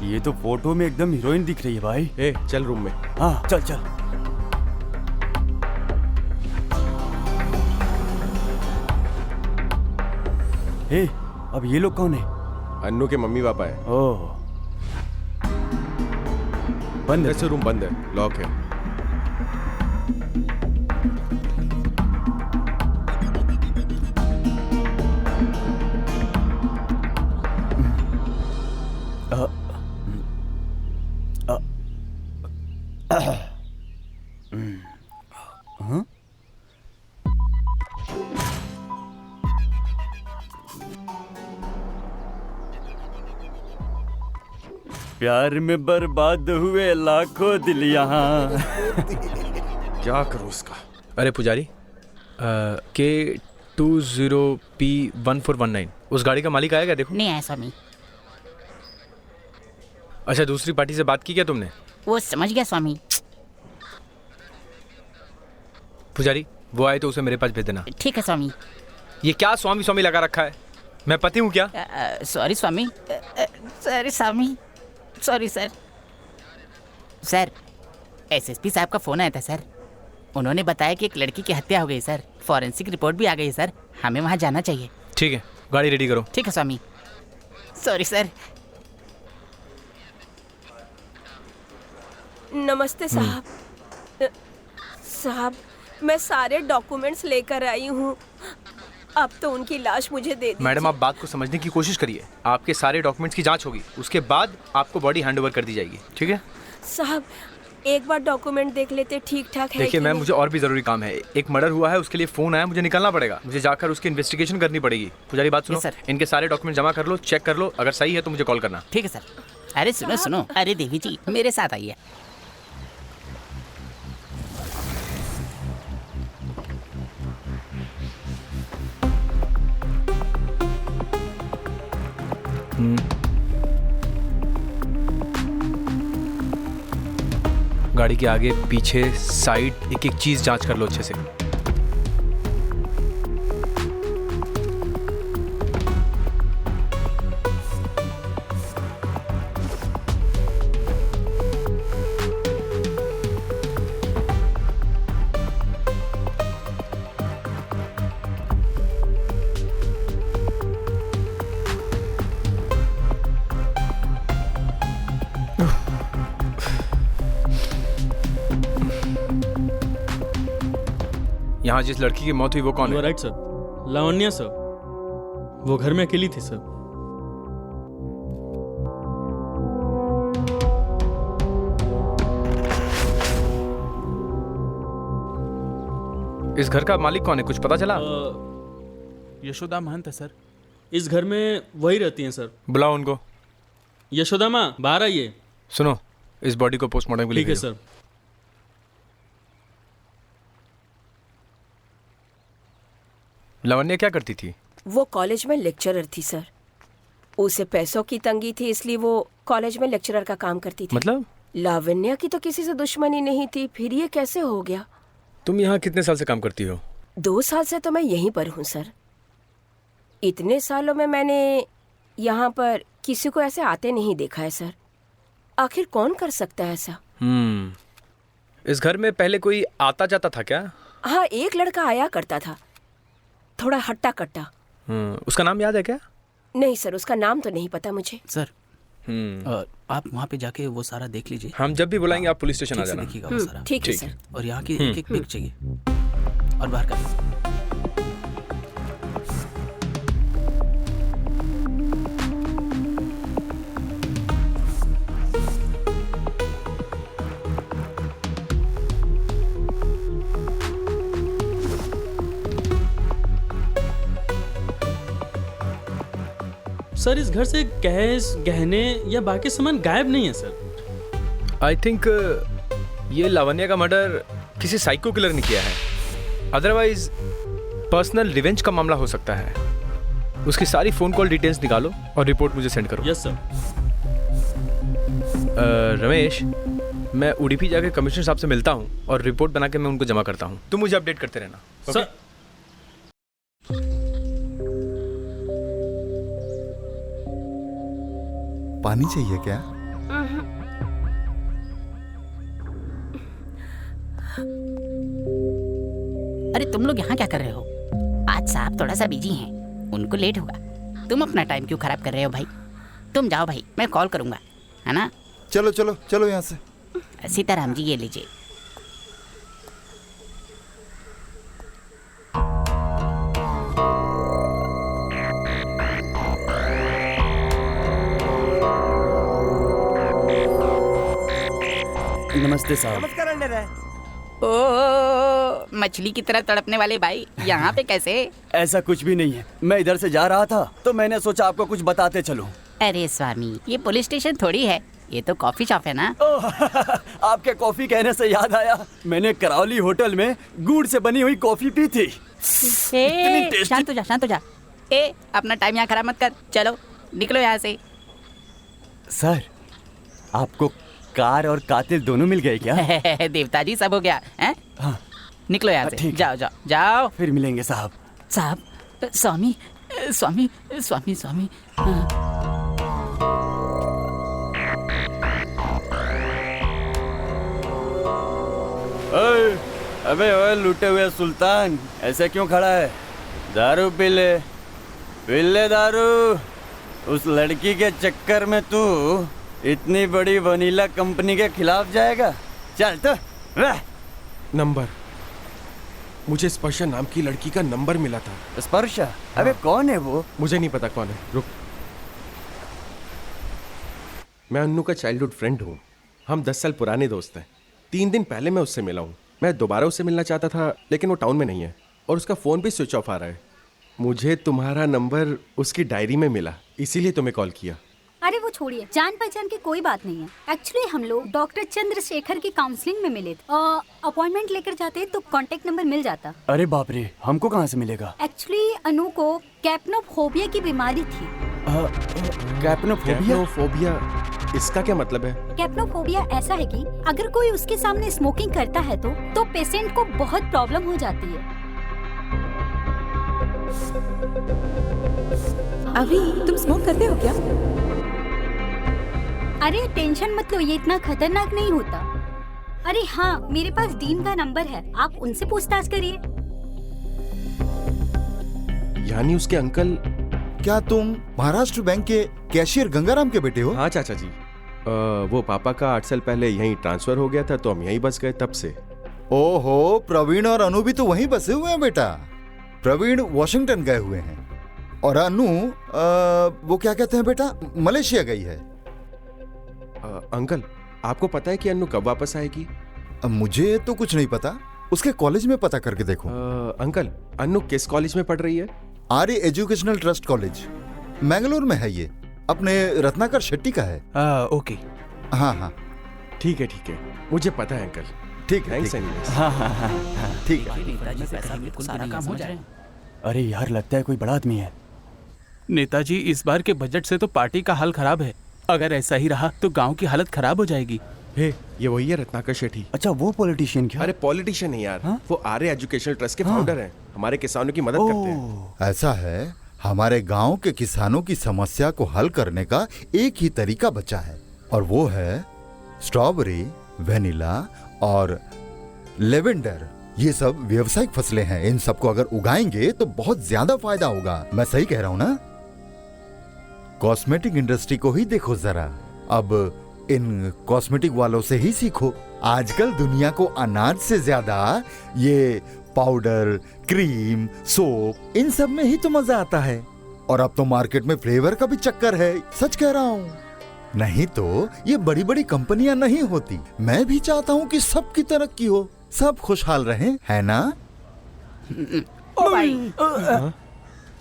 ये तो फोटो में एकदम हीरोइन दिख रही है भाई। ए, चल रूम में। हाँ चल चल। ए, अब ये लोग कौन है? अन्नू के मम्मी पापा है। ओह, बंद है। ऐसे रूम बंद है, लॉक है। प्यार में बर्बाद हुए लाखों दिल यहाँ। क्या करूं उसका? अरे पुजारी, K20P1419 उस गाड़ी का मालिक आया क्या? देखो। नहीं आया स्वामी। अच्छा, दूसरी पार्टी से बात की क्या तुमने? वो समझ गया स्वामी। पुजारी, वो आए तो उसे मेरे पास भेज देना। ठीक है स्वामी। ये क्या स्वामी स्वामी लगा रखा है? मैं पति हूँ क्या? Sorry Swami. Sorry Swami. Sorry sir. Sir, SSP साहब का फोन आया था सर। उन्होंने बताया कि एक लड़की की हत्या हो गई सर। फॉरेंसिक रिपोर्ट भी आ गई सर। हमें वहाँ जाना चाहिए। ठीक है, गाड़ी रेडी करो। ठीक है स्वामी। Sorry sir. नमस्ते साहब। साहब, मैं सारे डॉक्यूमेंट्स लेकर आई हूँ। अब तो उनकी लाश मुझे दे दीजिए। मैडम, आप बात को समझने की कोशिश करिए। आपके सारे डॉक्यूमेंट्स की जांच होगी, उसके बाद आपको बॉडी हैंडओवर कर दी जाएगी। ठीक है साहब, एक बार डॉक्यूमेंट देख लेते ठीक ठाक है। देखिए मैम, मुझे और भी जरूरी काम है। एक मर्डर हुआ है, उसके लिए फोन आया, मुझे निकलना पड़ेगा। मुझे जाकर उसकी इन्वेस्टिगेशन करनी पड़ेगी। पुजारी बात सुनो, इनके सारे डॉक्यूमेंट जमा कर लो, चेक कर लो, अगर सही है तो मुझे कॉल करना। ठीक है सर। अरे सुनो सुनो, अरे देवी जी मेरे साथ आइए। गाड़ी के आगे पीछे साइड एक एक चीज जांच कर लो अच्छे से। यहाँ जिस लड़की की मौत हुई वो कौन है? Right sir, Lavanya sir. वो घर में अकेली थी सर। इस घर का मालिक कौन है, कुछ पता चला? यशोदा महंत है सर। इस घर में वही रहती हैं सर। बुलाओ उनको। यशोदा माँ, बाहर आइए। सुनो, इस बॉडी को पोस्टमार्टम के लिए ठीक है सर। लावण्या क्या करती थी? वो कॉलेज में लेक्चरर थी सर। उसे पैसों की तंगी थी, इसलिए वो कॉलेज में लेक्चरर का काम करती थी। मतलब? लावण्या की तो किसी से दुश्मनी नहीं थी, फिर ये कैसे हो गया? तुम यहाँ कितने साल से काम करती हो? 2 साल से तो मैं यहीं पर हूँ सर। इतने सालों में मैंने यहाँ पर किसी को ऐसे आते नहीं देखा है सर। आखिर कौन कर सकता है ऐसा? इस घर में पहले कोई आता जाता था क्या? हाँ, एक लड़का आया करता था, थोड़ा हट्टा कट्टा। उसका नाम याद है क्या? नहीं सर, उसका नाम तो नहीं पता मुझे। सर, आप वहाँ पे जाके वो सारा देख लीजिए। हम जब भी बुलाएंगे आप पुलिस स्टेशन आ जाना। देखिएगा वो सारा। ठीक है सर। और यहाँ की एक एक पिक चाहिए और बाहर का। सर, इस घर से कैश, गहने या बाकी सामान गायब नहीं है सर। आई थिंक ये लावण्या का मर्डर किसी साइको किलर ने किया है। अदरवाइज पर्सनल रिवेंज का मामला हो सकता है। उसकी सारी फोन कॉल डिटेल्स निकालो और रिपोर्ट मुझे सेंड करो। Yes sir. रमेश, मैं उडुपी जाके कमिश्नर साहब से मिलता हूँ और रिपोर्ट बना के मैं उनको जमा करता हूँ। तुम मुझे अपडेट करते रहना। सर पानी चाहिए क्या? अरे तुम लोग यहाँ क्या कर रहे हो? आज साहब थोड़ा सा बिजी हैं, उनको लेट होगा। तुम अपना टाइम क्यों खराब कर रहे हो भाई? तुम जाओ भाई, मैं कॉल करूँगा, है ना? चलो चलो चलो यहाँ से। सीताराम जी ये लीजिए। नमस्ते साहब। नमस्कार अंडर है। ओ मछली की तरह तड़पने वाले भाई, यहाँ पे कैसे? ऐसा कुछ भी नहीं है, मैं इधर से जा रहा था तो मैंने सोचा आपको कुछ बताते चलूं। अरे स्वामी, ये पुलिस स्टेशन थोड़ी है, ये तो कॉफी शॉप है ना? आपके कॉफी कहने से याद आया, मैंने करावली होटल में गुड़ से बनी हुई कॉफी पी थी। शांत हो जा, शांत हो जा। ए अपना टाइम यहाँ खराब मत कर, चलो निकलो यहाँ से। सर, आपको कार और कातिल दोनों मिल गए क्या? देवता जी सब हो गया है? हाँ। निकलो यहाँ से, जाओ जाओ जाओ। फिर मिलेंगे साहब। साहब, स्वामी स्वामी स्वामी स्वामी। अबे ओए लूटे हुए सुल्तान, ऐसे क्यों खड़ा है? दारू पी ले दारू। उस लड़की के चक्कर में तू इतनी बड़ी वनीला कंपनी के खिलाफ जाएगा? चल तो। नंबर, मुझे स्पर्शा नाम की लड़की का नंबर मिला था। स्पर्शा? अबे कौन है वो? मुझे नहीं पता कौन है, रुक। मैं अन्नू का चाइल्डहुड फ्रेंड हूँ, हम 10 साल पुराने दोस्त हैं। 3 दिन पहले मैं उससे मिला हूँ। मैं दोबारा उससे मिलना चाहता था लेकिन वो टाउन में नहीं है और उसका फ़ोन भी स्विच ऑफ आ रहा है। मुझे तुम्हारा नंबर उसकी डायरी में मिला, इसीलिए तुम्हें कॉल किया। अरे वो छोड़िए, जान पहचान की कोई बात नहीं है। एक्चुअली हम लोग डॉक्टर चंद्रशेखर की काउंसलिंग में मिले थे। अपॉइंटमेंट लेकर जाते तो कांटेक्ट नंबर मिल जाता। अरे बाप रे, हमको कहाँ से मिलेगा? एक्चुअली अनु को कैप्नोफोबिया की बीमारी थी। कैप्नोफोबिया, इसका क्या मतलब है? कैप्नोफोबिया ऐसा है कि अगर कोई उसके सामने स्मोकिंग करता है तो पेशेंट को बहुत प्रॉब्लम हो जाती है। अभी तुम स्मोक करते हो क्या? अरे टेंशन मत लो, ये इतना खतरनाक नहीं होता। अरे हाँ, मेरे पास डीन का नंबर है, आप उनसे पूछताछ करिए। यानी उसके अंकल। क्या तुम महाराष्ट्र बैंक के कैशियर गंगाराम के बेटे हो? हाँ चाचा जी, वो पापा का 8 साल पहले यहीं ट्रांसफर हो गया था तो हम यहीं बस गए तब से। ओहो, प्रवीण और अनु भी तो वहीं बसे हुए हैं बेटा। प्रवीण वॉशिंगटन गए हुए हैं और अनु वो क्या कहते हैं बेटा, मलेशिया गई है। अंकल, आपको पता है कि अनु कब वापस आएगी? मुझे तो कुछ नहीं पता, उसके कॉलेज में पता करके देखो। अंकल, अनु किस कॉलेज में पढ़ रही है? आर्य एजुकेशनल ट्रस्ट कॉलेज, मैंगलोर में है। ये अपने रत्नाकर शेट्टी का है। ओके। हाँ हाँ ठीक है, मुझे पता है अंकल। ठीक है, ठीक है। अरे यार, लगता है कोई बड़ा आदमी है। नेताजी, इस बार के बजट से तो पार्टी का हाल खराब है। अगर ऐसा ही रहा तो गांव की हालत खराब हो जाएगी। ये वही है रत्नाकर शेट्टी। अच्छा, वो पॉलिटिशियन क्या? अरे पॉलिटिशियन नहीं यार, वो आर्य एजुकेशनल ट्रस्ट के फाउंडर हैं। हमारे किसानों की मदद करते हैं। ऐसा है, हमारे गांव के किसानों की समस्या को हल करने का एक ही तरीका बचा है और वो है स्ट्रॉबेरी, वेनिला और लेवेंडर। ये सब व्यावसायिक फसलें हैं। इन सबको अगर उगाएंगे तो बहुत ज्यादा फायदा होगा। मैं सही कह रहा हूं ना? कॉस्मेटिक इंडस्ट्री को ही देखो जरा, अब इन कॉस्मेटिक वालों से ही सीखो। आजकल दुनिया को अनाज से ज्यादा ये पाउडर, क्रीम, सोप, इन सब में ही तो मजा आता है। और अब तो मार्केट में फ्लेवर का भी चक्कर है, सच कह रहा हूँ। नहीं तो ये बड़ी बड़ी कंपनियां नहीं होती। मैं भी चाहता हूँ कि सबकी तरक्की हो, सब खुशहाल रहें, है ना? ओ भाई,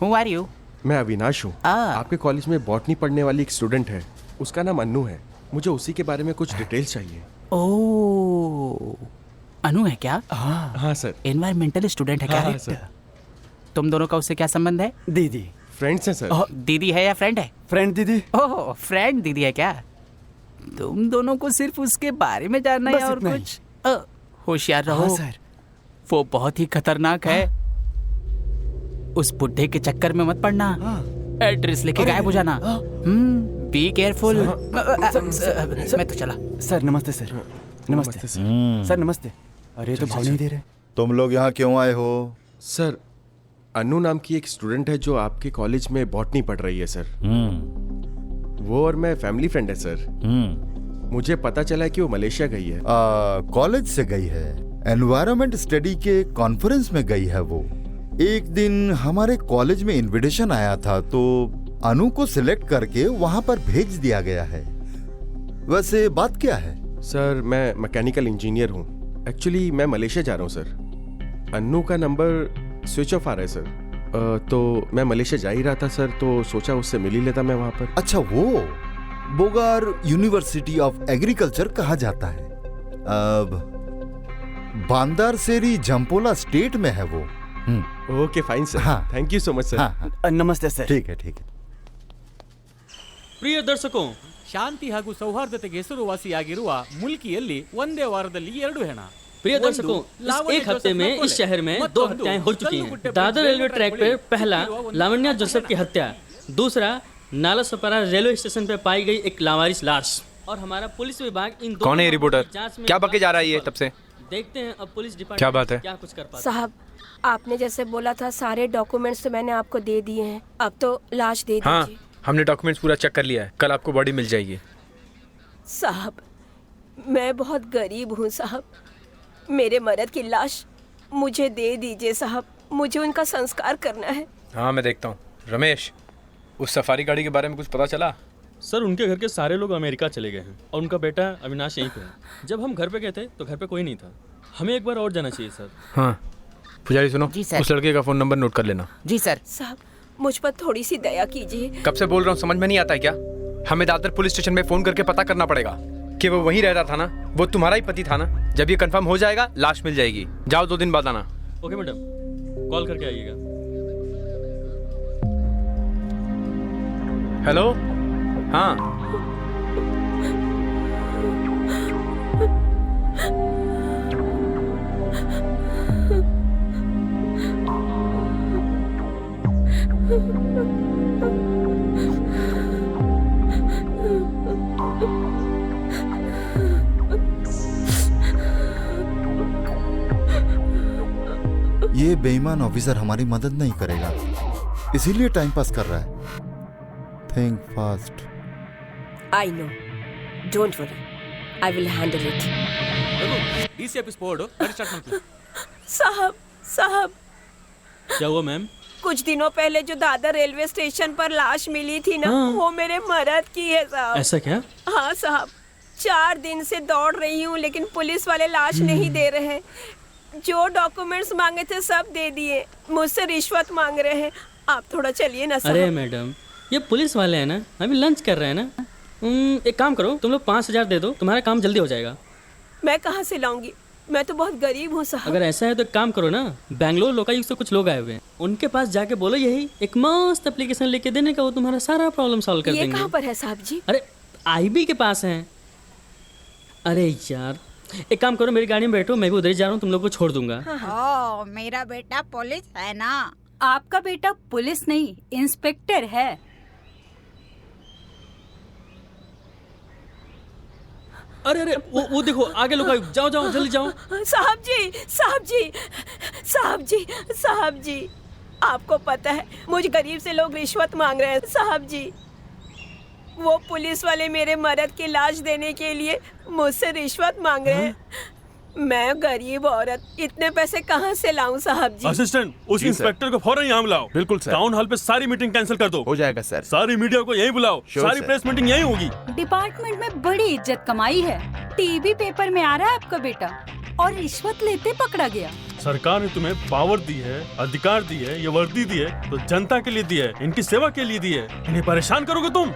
हु आर यू? मैं अविनाश हूँ। आपके कॉलेज में बॉटनी पढ़ने वाली एक स्टूडेंट है, उसका नाम अन्नू है। मुझे उसी के बारे में कुछ डिटेल्स चाहिए। ओह, अनु है क्या? हाँ सर। एनवायरमेंटल स्टूडेंट है क्या? हाँ सर। तुम दोनों का उससे क्या संबंध है? दीदी। फ्रेंड्स हैं सर। दीदी है या फ्रेंड है? फ्रेंड दीदी। ओह, फ्रेंड दीदी है क्या? तुम दोनों को सिर्फ उसके बारे में जानना है और कुछ? होशियार रहो। हाँ सर। वो बहुत ही खतरनाक है। उस बुड्ढे के चक्कर में मत पड़ना। एड्रेस लेके गायब हो जाना। Be careful. मैं तो चला। सर नमस्ते सर। नमस्ते सर। नमस्ते। अरे तो भाव नहीं दे रहे। तुम लोग यहाँ क्यों आए हो? सर अनु नाम की एक स्टूडेंट है जो आपके कॉलेज में बॉटनी पढ़ रही है सर। वो और मैं फैमिली फ्रेंड है सर। मुझे पता चला है कि वो मलेशिया गई है। कॉलेज से गई है, एनवायरनमेंट स्टडी के कॉन्फ्रेंस में गई है वो। एक दिन हमारे कॉलेज में इनविटेशन आया था तो अनु को सिलेक्ट करके वहां पर भेज दिया गया है। वैसे बात क्या है? सर मैं मैकेनिकल इंजीनियर हूँ। एक्चुअली मैं मलेशिया जा रहा हूँ सर। अन्नू का नंबर स्विच ऑफ आ रहा है सर। तो मैं मलेशिया जा ही रहा था सर, तो सोचा उससे मिल ही लेता मैं वहाँ पर। अच्छा, वो बोगार यूनिवर्सिटी ऑफ एग्रीकल्चर कहा जाता है। अब बांदार सेरी जम्पोला स्टेट में है वो। Okay fine sir. हाँ। Thank you so much sir. हाँ। नमस्ते सर। ठीक है ठीक है। ಪ್ರಿಯ ದರ್ಶಕೋ, ಶಾಂತಿ ಹಾಗೂ ಸೌಹಾರ್ದತೆಗೆ ಹೆಸರುವಾಸಿಯಾಗಿರುವ ಮುಲ್ಕಿಯಲ್ಲಿ ಒಂದೇ ವಾರದಲ್ಲಿ 2 ಹೆಣ। प्रिय दर्शकों, इस एक हफ्ते में इस शहर में 2 हत्याएं हो चुकी हैं। दादर रेलवे ट्रैक पर पहला लावण्या जोसेफ की हत्या, दूसरा नाला सपरा रेलवे स्टेशन पर पाई गई एक लावारिस लाश। और हमारा पुलिस विभाग इन कौन है ये रिपोर्टर? क्या बके जा रहा है ये तब से? देखते हैं अब पुलिस डिपार्टमेंट क्या बात है? क्या कुछ कर पाता। साहब, आपने जैसे बोला था सारे डॉक्यूमेंट्स तो मैंने आपको दे दिए हैं। अब तो लाश दे हाँ, दीजिए। हमने डॉक्यूमेंट्स पूरा चेक कर लिया है। कल आपको बॉडी मिल जाएगी। साहब, मैं बहुत गरीब हूँ साहब। मेरे मर्द की लाश मुझे दे दीजिए साहब। मुझे उनका संस्कार करना है। हाँ मैं देखता हूँ। रमेश, उस सफारी गाड़ी के बारे में कुछ पता चला? सर उनके घर के सारे लोग अमेरिका चले गए हैं और उनका बेटा अविनाश यहीं पे है। जब हम घर पे गए थे तो घर पे कोई नहीं था। हमें एक बार और जाना चाहिए सर। हाँ पुजारी सुनो, जी सर। उस लड़के का फोन नंबर नोट कर लेना। जी सर। साहब, मुझ पर थोड़ी सी दया कीजिए। कब से बोल रहा हूँ, समझ में नहीं आता है क्या? हमें दादर पुलिस स्टेशन में फोन करके पता करना पड़ेगा कि वो वहीं रहता था ना, वो तुम्हारा ही पति था ना। जब ये कंफर्म हो जाएगा लाश मिल जाएगी। जाओ 2 दिन बाद आना। ओके मैडम, कॉल करके आइएगा। हेलो। हाँ ये बेईमान ऑफिसर हमारी मदद नहीं करेगा, इसीलिए टाइम पास कर रहा है। Think fast. I know, don't worry, I will handle it. DCF sport साहब, साहब, क्या हुआ मैम? कुछ दिनों पहले जो दादर रेलवे स्टेशन पर लाश मिली थी ना, वो मेरे मर्द की है साहब। ऐसा क्या? हाँ साहब, 4 दिन से दौड़ रही हूँ लेकिन पुलिस वाले लाश नहीं दे रहे। जो डॉक्यूमेंट्स मांगे थे सब दे दिए, मुझसे रिश्वत मांग रहे हैं। आप थोड़ा चलिए ना साहब। अरे मैडम, ये पुलिस वाले हैं ना, अभी लंच कर रहे हैं ना। एक काम करो, तुम लोग 5000 दे दो, तुम्हारा काम जल्दी हो जाएगा। मैं कहाँ से लाऊंगी? मैं तो बहुत गरीब हूँ साहब। अगर ऐसा है तो एक काम करो ना, बैंगलोर लोकायुक्त से कुछ लोग आए हुए हैं, उनके पास जाके बोलो यही एक मस्त एप्लीकेशन लेके देने का, वो तुम्हारा सारा प्रॉब्लम सॉल्व कर ये देंगे। कहाँ पर है साहब जी? अरे आईबी के पास है। अरे यार, एक काम करो, मेरी गाड़ी में बैठो, मैं भी उधर ही जा रहा हूँ, तुम लोग को छोड़ दूंगा। ओह, मेरा बेटा पुलिस है ना? आपका बेटा पुलिस नहीं, इंस्पेक्टर है। अरे अरे, वो देखो आगे लोकायुक्त। जाओ जाओ जल्दी जाओ। साहब जी, साहब जी, साहब जी, साहब जी, आपको पता है मुझ गरीब से लोग रिश्वत मांग रहे हैं साहब जी। वो पुलिस वाले मेरे मर्द की लाश देने के लिए मुझसे रिश्वत मांग रहे हैं। मैं गरीब औरत, इतने पैसे कहाँ से लाऊं साहब जी? असिस्टेंट, उस इंस्पेक्टर को फौरन यहाँ बुलाओ। बिल्कुल सर। टाउन हॉल पे सारी मीटिंग कैंसिल कर दो। हो जाएगा सर। सारी मीडिया को यहीं बुलाओ। Sure, सारी sir. प्रेस मीटिंग यहीं होगी। डिपार्टमेंट में बड़ी इज्जत कमाई है, टीवी पेपर में आ रहा है आपका बेटा, और रिश्वत लेते पकड़ा गया। सरकार ने तुम्हें पावर दी है, अधिकार दी है, ये वर्दी दी है तो जनता के लिए दी है, इनकी सेवा के लिए दी है। इन्हें परेशान करोगे तुम?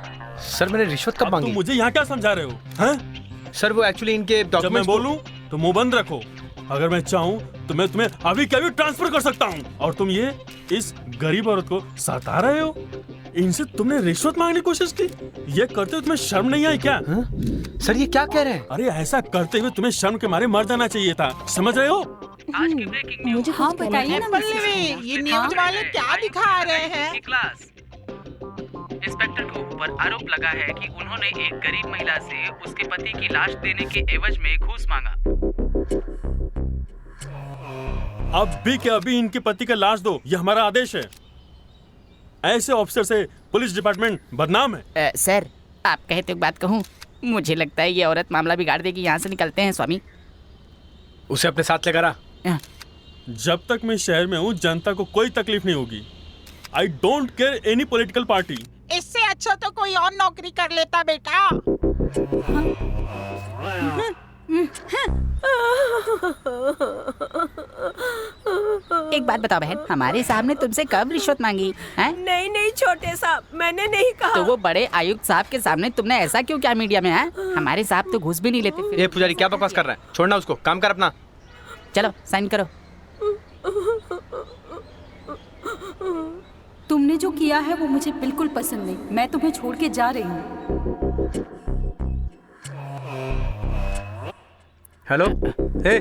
सर मैंने रिश्वत कब मांगी? तुम मुझे यहाँ क्या समझा रहे हो? हैं? सर वो एक्चुअली इनके जब मैं डॉक्यूमेंट्स बोलूं तो मुंह बंद रखो। अगर मैं चाहूँ तो मैं तुम्हें अभी के अभी ट्रांसफर कर सकता हूँ। और तुम ये इस गरीब औरत को सता रहे हो। इनसे तुमने रिश्वत मांगने की कोशिश की। ये करते हुए तुम्हें शर्म नहीं आई क्या? सर ये क्या कह रहे हैं? अरे ऐसा करते हुए तुम्हें शर्म के मारे मर जाना चाहिए था, समझ रहे हो? आज की ब्रेकिंग न्यूज। हाँ बताइए ना पल्लवी, ये न्यूज वाले क्या दिखा रहे हैं? क्लास इंस्पेक्टर के ऊपर आरोप लगा है कि उन्होंने एक गरीब महिला से उसके पति की लाश देने के एवज में घूस मांगा। अब भी क्या अभी इनके पति का लाश दो, ये हमारा आदेश है। ऐसे ऑफिसर से पुलिस डिपार्टमेंट बदनाम है। सर आप कहे तो एक बात कहूँ, मुझे लगता है ये औरत मामला बिगाड़ देगी। यहाँ से निकलते हैं स्वामी। उसे अपने साथ लेकर आ। जब तक मैं शहर में हूँ जनता को कोई तकलीफ नहीं होगी। I don't care any political party. इससे अच्छा तो कोई और नौकरी कर लेता बेटा। एक बात बताओ बहन, हमारे साहब ने तुमसे कब रिश्वत मांगी है? नहीं नहीं छोटे साहब, मैंने नहीं कहा। तो वो बड़े आयुक्त साहब के सामने तुमने ऐसा क्यों किया मीडिया में है? हमारे साहब तो घूस भी नहीं लेते। ये पुजारी क्या बकवास कर रहा है? छोड़ना उसको, काम कर अपना। चलो साइन करो। तुमने जो किया है वो मुझे बिल्कुल पसंद नहीं। मैं तुम्हें छोड़ के जा रही हूँ। हेलो, हे,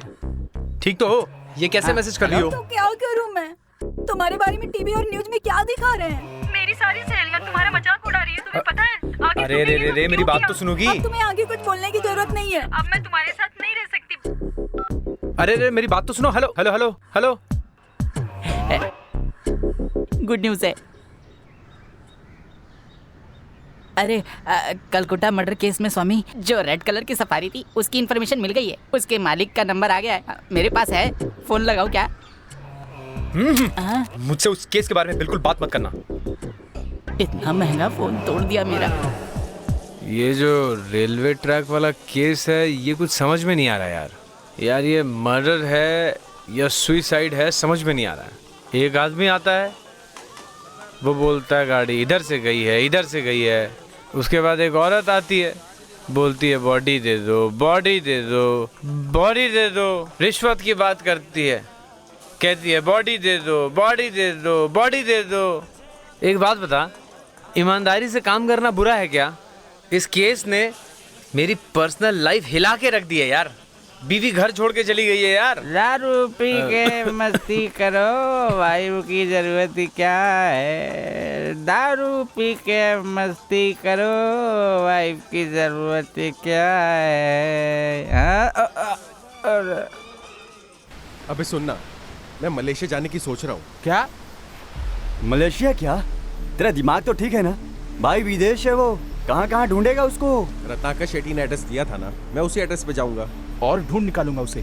ठीक तो हो? ये कैसे मैसेज कर रही हो? तो क्या करूँ मैं? तुम्हारे बारे में टीवी और न्यूज में क्या दिखा रहे हैं? मेरी सारी सहेलियां तुम्हारा मजाक उड़ा रही है, तुम्हें पता है? आगे अरे रे रे रे, मेरी बात तो सुनोगी? अब तुम्हें आगे कुछ बोलने की जरूरत नहीं है। अब मैं तुम्हारे साथ नहीं रह सकती। अरे रे, मेरी बात तो सुनो। Hello hello hello hello. Good news है। अरे कलकत्ता मर्डर केस में स्वामी जो रेड कलर की सफारी थी उसकी इन्फॉर्मेशन मिल गई है। उसके मालिक का नंबर आ गया है, मेरे पास है। फोन लगाओ क्या? मुझसे उस केस के बारे में बिल्कुल बात मत करना। इतना महंगा फोन तोड़ दिया मेरा। ये जो रेलवे ट्रैक वाला केस है ये कुछ समझ में नहीं आ रहा यार। ये मर्डर है या सुसाइड है समझ में नहीं आ रहा है। एक आदमी आता है, वो बोलता है गाड़ी इधर से गई है, इधर से गई है। उसके बाद एक औरत आती है, बोलती है बॉडी दे दो, बॉडी दे दो, बॉडी दे दो। रिश्वत की बात करती है, कहती है बॉडी दे दो, बॉडी दे दो, बॉडी दे दो। एक बात बता, ईमानदारी से काम करना बुरा है क्या? इस केस ने मेरी पर्सनल लाइफ हिला के रख दी है यार। बीवी घर छोड़ के चली गई है यार। दारू पी के मस्ती करो, वाइफ की जरूरत ही क्या है? दारू पी के मस्ती करो, वाइफ की जरूरत ही क्या है? अबे सुनना, मैं मलेशिया जाने की सोच रहा हूँ। क्या? मलेशिया क्या? तेरा दिमाग तो ठीक है ना? भाई विदेश है वो, कहाँ कहाँ ढूंढेगा उसको? रत्नाकर शेट्टी ने एड्रेस दिया था ना, मैं उसी एड्रेस पे जाऊंगा और ढूंढ निकालूंगा उसे।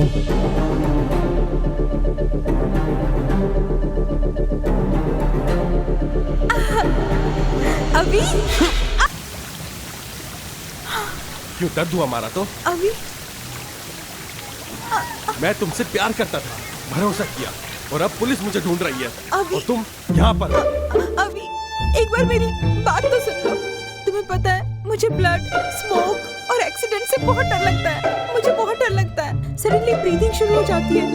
अभी क्यों दर्द हुआ मारा तो? अभी मैं तुमसे प्यार करता था, भरोसा किया, और अब पुलिस मुझे ढूंढ रही है। अभी और तुम यहाँ पर। अभी एक बार मेरी बात तो सुन लो। तुम्हें पता है मुझे ब्लड, स्मोक और एक्सीडेंट से बहुत डर लगता है। मुझे बहुत डर लगता है। सडनली ब्रीथिंग शुरू हो जाती है।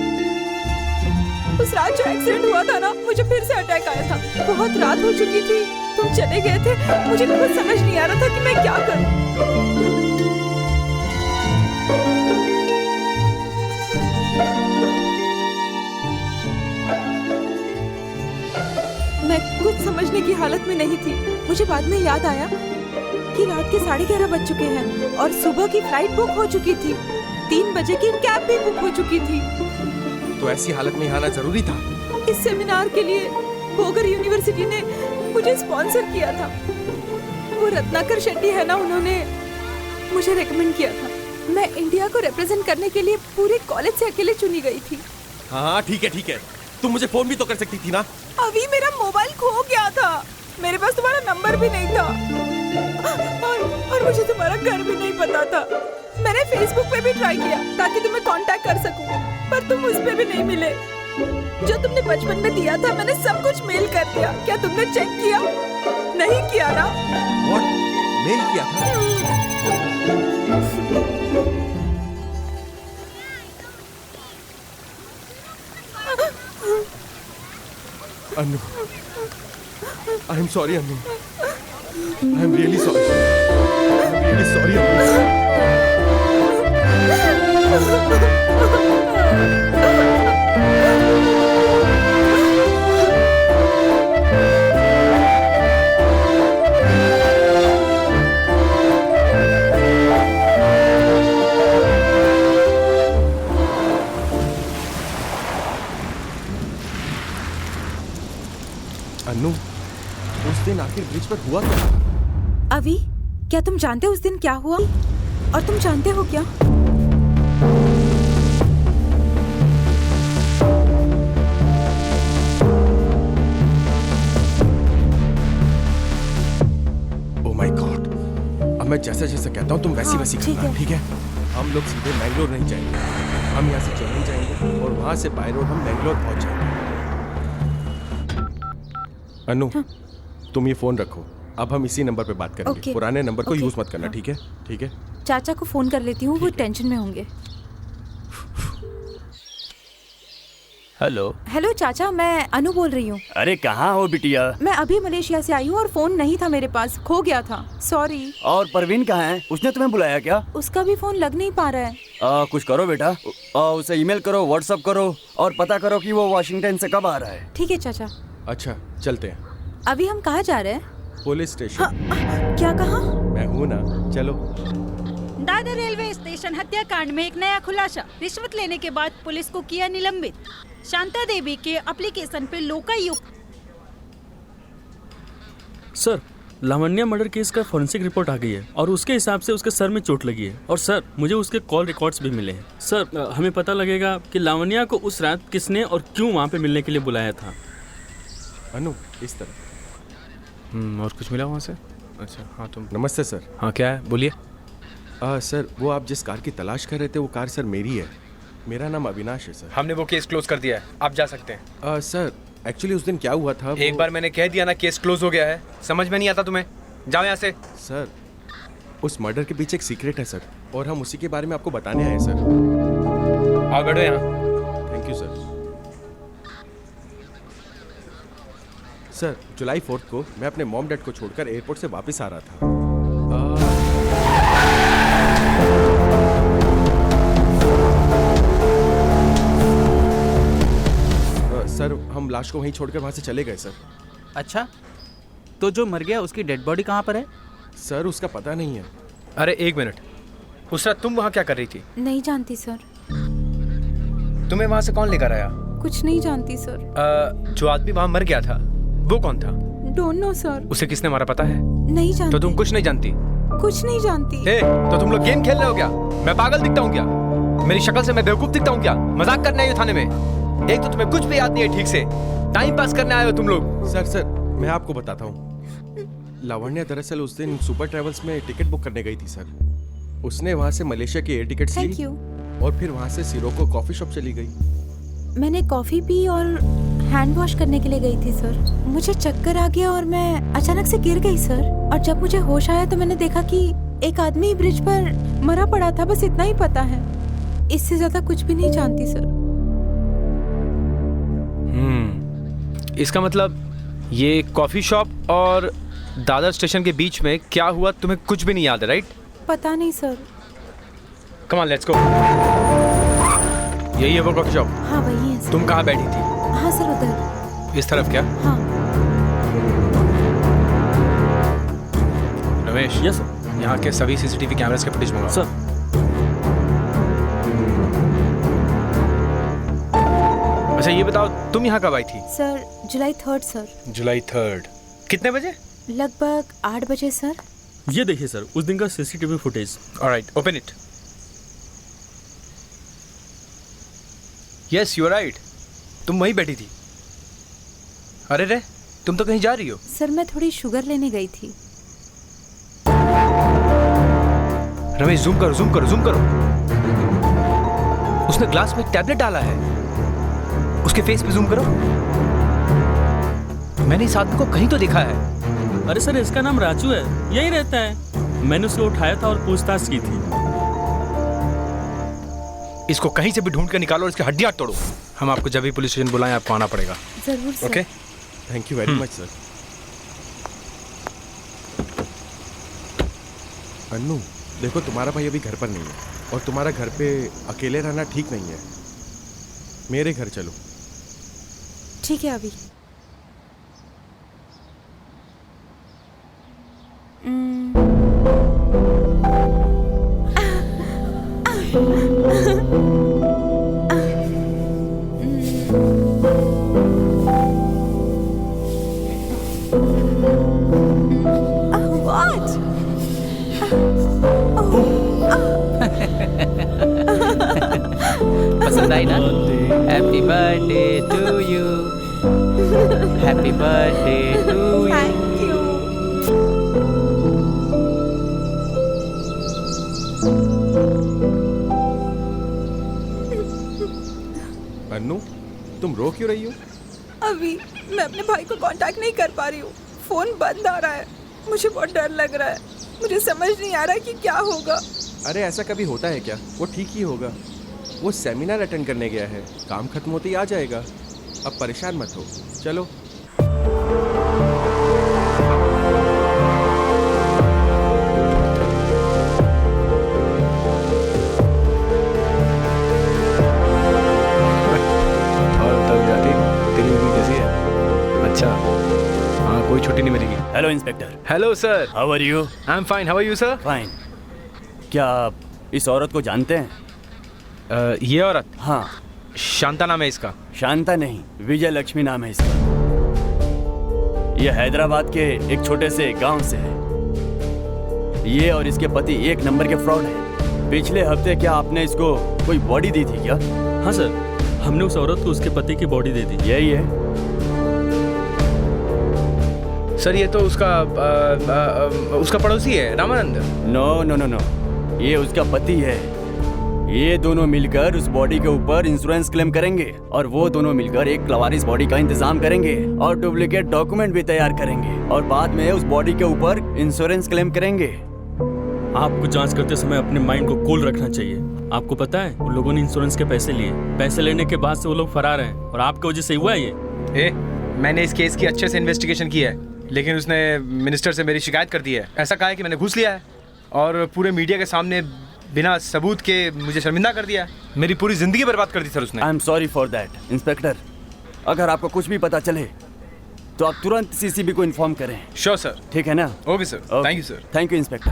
उस रात जो एक्सीडेंट हुआ था ना, मुझे फिर से अटैक आया था। बहुत रात हो चुकी थी, तुम चले गए थे। मुझे कुछ समझ नहीं आ रहा था कि मैं क्या करूं। मैं कुछ समझने की हालत में नहीं थी। मुझे बाद में याद आया कि रात के 11:30 बज चुके हैं और सुबह की फ्लाइट बुक हो चुकी थी। 3 बजे की कैब भी बुक हो चुकी थी। तो ऐसी हालत में आना जरूरी था। इस सेमिनार के लिए बोगर यूनिवर्सिटी ने मुझे स्पॉन्सर किया था। वो रत्नाकर शेट्टी है ना, उन्होंने मुझे रेकमेंड किया था। मैं इंडिया को रिप्रेजेंट करने के लिए पूरे कॉलेज से अकेले चुनी गई थी। हाँ ठीक है ठीक है, तुम मुझे फोन भी तो कर सकती थी ना। अभी मेरा मोबाइल खो गया था। मेरे पास तुम्हारा नंबर भी नहीं था और मुझे तुम्हारा घर भी नहीं पता था। मैंने फेसबुक पे भी ट्राई किया ताकि तुम्हें कांटेक्ट कर सकूं, पर तुम उस पे भी नहीं मिले। जो तुमने बचपन में दिया था मैंने सब कुछ मेल कर दिया। क्या तुमने चेक किया? नहीं किया ना? What? मेल किया था? अनु, I am sorry Anu, I am really sorry. I am really sorry अनु। अनु, उस दिन आखिर ब्रिज पर हुआ क्या? अभी क्या तुम जानते हो उस दिन क्या हुआ? और तुम जानते हो क्या? Oh my God! अब मैं जैसा जैसा कहता हूँ तुम वैसी वैसी करना, ठीक है? हम लोग सीधे मैंगलोर नहीं जाएंगे। हम यहाँ से चेन्नई जाएंगे और वहाँ से बाय रोड हम मैंगलोर पहुँच जाएंगे। अनु, तुम ये फोन रखो। अब हम इसी नंबर पे बात करेंगे। Okay. पुराने नंबर को Okay. यूज मत करना, ठीक है? ठीक है? चाचा को फोन कर लेती हूँ, वो टेंशन में होंगे। हेलो। हेलो चाचा, मैं अनु बोल रही हूँ। अरे कहाँ हो बिटिया? मैं अभी मलेशिया से आई हूँ और फोन नहीं था मेरे पास, खो गया था। सॉरी। और परवीन कहाँ है? उसने तुम्हें बुलाया क्या? उसका भी फोन लग नहीं पा रहा है। कुछ करो बेटा, उसे ईमेल करो, व्हाट्सएप करो और पता करो कि वो वाशिंगटन से कब आ रहा है। ठीक है चाचा। अच्छा चलते हैं। अभी हम कहाँ जा रहे हैं? Police station. क्या कहा? मैं हूँ ना, चलो। दादर रेलवे स्टेशन हत्याकांड में एक नया खुलासा। रिश्वत लेने के बाद पुलिस को किया निलंबित। शांता देवी के एप्लीकेशन पे Lokayukta. Sir, Lavanya murder case का फॉरेंसिक रिपोर्ट आ गई है और उसके हिसाब से उसके सर में चोट लगी है। और सर, मुझे उसके कॉल रिकॉर्ड्स भी मिले हैं। सर, हमें पता लगेगा कि लावण्या को उस रात किसने और क्यों वहाँ पे मिलने के लिए बुलाया था। अनु, इस तरह। और कुछ मिला वहाँ से? अच्छा हाँ, तुम। नमस्ते सर। हाँ क्या है, बोलिए। सर, वो आप जिस कार की तलाश कर रहे थे वो कार सर मेरी है। मेरा नाम अविनाश है सर। हमने वो केस क्लोज कर दिया है, आप जा सकते हैं। सर, एक्चुअली उस दिन क्या हुआ था एक बार मैंने कह दिया ना केस क्लोज हो गया है, समझ में नहीं आता तुम्हें? जाओ यहाँ से। सर, उस मर्डर के पीछे एक सीक्रेट है सर, और हम उसी के बारे में आपको बताने आए सर। आओ बैठो यहाँ। Thank you sir. सर, जुलाई 4 को मैं अपने मॉम डैड को छोड़कर एयरपोर्ट से वापस आ रहा था। सर, हम लाश को वहीं छोड़कर वहाँ से चले गए सर। अच्छा, तो जो मर गया उसकी डेड बॉडी कहाँ पर है? सर, उसका पता नहीं है। अरे एक मिनट, उस रात तुम वहाँ क्या कर रही थी? नहीं जानती सर। तुम्हें वहाँ से कौन लेकर आया? कुछ नहीं जानती सर। जो आदमी वहाँ मर गया था वो कौन था? Don't know sir. उसे किसने मारा पता है? नहीं जानती। तो तुम कुछ नहीं जानती? कुछ नहीं जानती। तो तुम लोग गेम खेल रहे हो क्या? मैं पागल दिखता हूँ क्या? मेरी शक्ल से मैं बेवकूफ दिखता हूँ क्या? मजाक करने आए हो थाने में? एक तो तुम्हें कुछ भी याद नहीं है ठीक से, टाइम पास करने आए हो तुम लोग। सर मैं आपको बताता हूँ। लावण्या दरअसल उस दिन सुपर ट्रैवल्स में टिकट बुक करने गई थी सर। उसने वहाँ से मलेशिया की एयर टिकट ली और फिर वहाँ से सिरोको कॉफी शॉप चली गई। मैंने कॉफी पी और हैंड वॉश करने के लिए गई थी सर। मुझे चक्कर आ गया और मैं अचानक से गिर गई सर। और जब मुझे होश आया तो मैंने देखा कि एक आदमी ब्रिज पर मरा पड़ा था। बस इतना ही पता है, इससे ज्यादा कुछ भी नहीं जानती सर। इसका मतलब ये कॉफी शॉप और दादर स्टेशन के बीच में क्या हुआ तुम्हें कुछ भी नहीं याद है, राइट? पता नहीं sir. Come on let's go. यही है वो कॉफी शॉप? हाँ वही है सर। तुम कहाँ बैठी थी? हाँ सर उधर। इस तरफ क्या? हाँ। Ramesh, yes sir. यहाँ के सभी सीसीटीवी कैमरास के फुटेज मंगाओ। सर। अच्छा ये बताओ तुम यहाँ कब आई थी? सर जुलाई 3 सर। जुलाई 3 कितने बजे? लगभग 8 बजे सर। ये देखिए सर उस दिन का CCTV footage. Alright, open it. Yes you are right, तुम वहीं बैठी थी। अरे रे, तुम तो कहीं जा रही हो? सर मैं थोड़ी शुगर लेने गई थी। रमेश जूम करो जूम करो जूम करो। उसने ग्लास में एक टैबलेट डाला है। उसके फेस पे जूम करो। मैंने इस आदमी को कहीं तो देखा है। अरे सर इसका नाम राजू है, यही रहता है। मैंने उसे उठाया था और पूछताछ की थी। इसको कहीं से भी ढूंढ कर निकालो और इसकी हड्डियां तोड़ो। हम आपको जब भी पुलिस स्टेशन बुलाएं आपको आना पड़ेगा। जरूर sir. Okay, thank you very much sir. Annu देखो, तुम्हारा भाई अभी घर पर नहीं है और तुम्हारा घर पे अकेले रहना ठीक नहीं है। मेरे घर चलो। ठीक है अभी। पसंद आई ना? Happy birthday to you, happy birthday to you. Thank you. Annu तुम रो क्यों रही हो? अभी मैं अपने भाई को कांटेक्ट नहीं कर पा रही हूँ। फोन बंद आ रहा है। मुझे बहुत डर लग रहा है। मुझे समझ नहीं आ रहा कि क्या होगा। अरे ऐसा कभी होता है क्या? वो ठीक ही होगा। वो सेमिनार अटेंड करने गया है, काम खत्म होते ही आ जाएगा। अब परेशान मत हो, चलो। और तब जाके तेरी मम्मी कैसी है? अच्छा, हाँ कोई छुट्टी नहीं मिलेगी। Hello inspector. Hello sir. How are you? I am fine, how are you sir? Fine. क्या आप इस औरत को जानते हैं? ये औरत? हाँ। शांता नाम है इसका। शांता नहीं, विजय लक्ष्मी नाम है इसका। यह हैदराबाद के एक छोटे से गांव से है। ये और इसके पति एक नंबर के फ्रॉड हैं। पिछले हफ्ते क्या आपने इसको कोई बॉडी दी थी क्या? हाँ सर, हमने उस औरत को उसके पति की बॉडी दे दी। यही है सर। ये तो उसका पड़ोसी है Ramanand. No no no no, ये उसका पति है। ये दोनों मिलकर उस बॉडी के ऊपर इंश्योरेंस क्लेम करेंगे और वो दोनों मिलकर एक लवारिस बॉडी का इंतजाम करेंगे और डुप्लीकेट डॉक्यूमेंट भी तैयार करेंगे और बाद में उस बॉडी के ऊपर इंश्योरेंस क्लेम करेंगे। आपको जांच करते समय अपने माइंड को कूल रखना चाहिए। आपको पता है उन लोगों ने इंश्योरेंस के पैसे लिए। पैसे लेने के बाद से वो लोग फरार हैं और आपकी वजह से हुआ ये। मैंने इस केस की अच्छे से इन्वेस्टिगेशन की है, लेकिन उसने मिनिस्टर से मेरी शिकायत कर दी है। ऐसा कहा है कि मैंने घूस लिया है और पूरे मीडिया के सामने बिना सबूत के मुझे शर्मिंदा कर दिया। मेरी पूरी जिंदगी बर्बाद कर दी सर उसने। I am sorry for that inspector. अगर आपको कुछ भी पता चले तो आप तुरंत सीसीबी को इन्फॉर्म करें। Sure sir. ठीक है ना? Okay sir, thank you sir. Thank you inspector.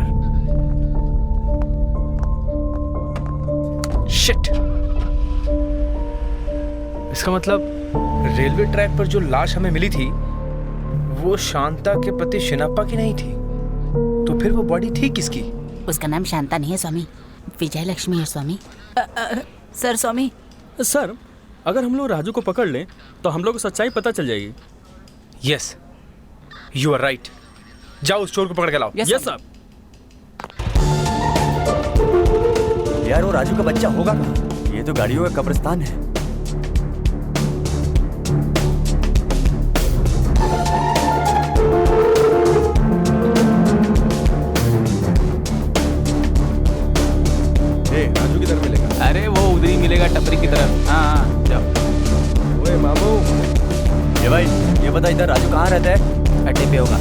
Shit, इसका मतलब रेलवे ट्रैक पर जो लाश हमें मिली थी वो शांता के पति शिनाप्पा की नहीं थी। तो फिर वो बॉडी थी किसकी? उसका नाम शांता नहीं है स्वामी, विजय लक्ष्मी है स्वामी। सर स्वामी। सर अगर हम लोग राजू को पकड़ लें तो हम लोग को सच्चाई पता चल जाएगी। Yes, you are right. जाओ उस चोर को पकड़ के लाओ। Yes sir. यार वो राजू का बच्चा होगा कहाँ? ये तो गाड़ियों का कब्रिस्तान है। राजू किधर मिलेगा? अरे वो उधर ही मिलेगा, टपरी की तरफ। हाँ जाओ। ओए मामू, ये भाई ये बता इधर राजू कहाँ रहता है? अड्डे पे होगा।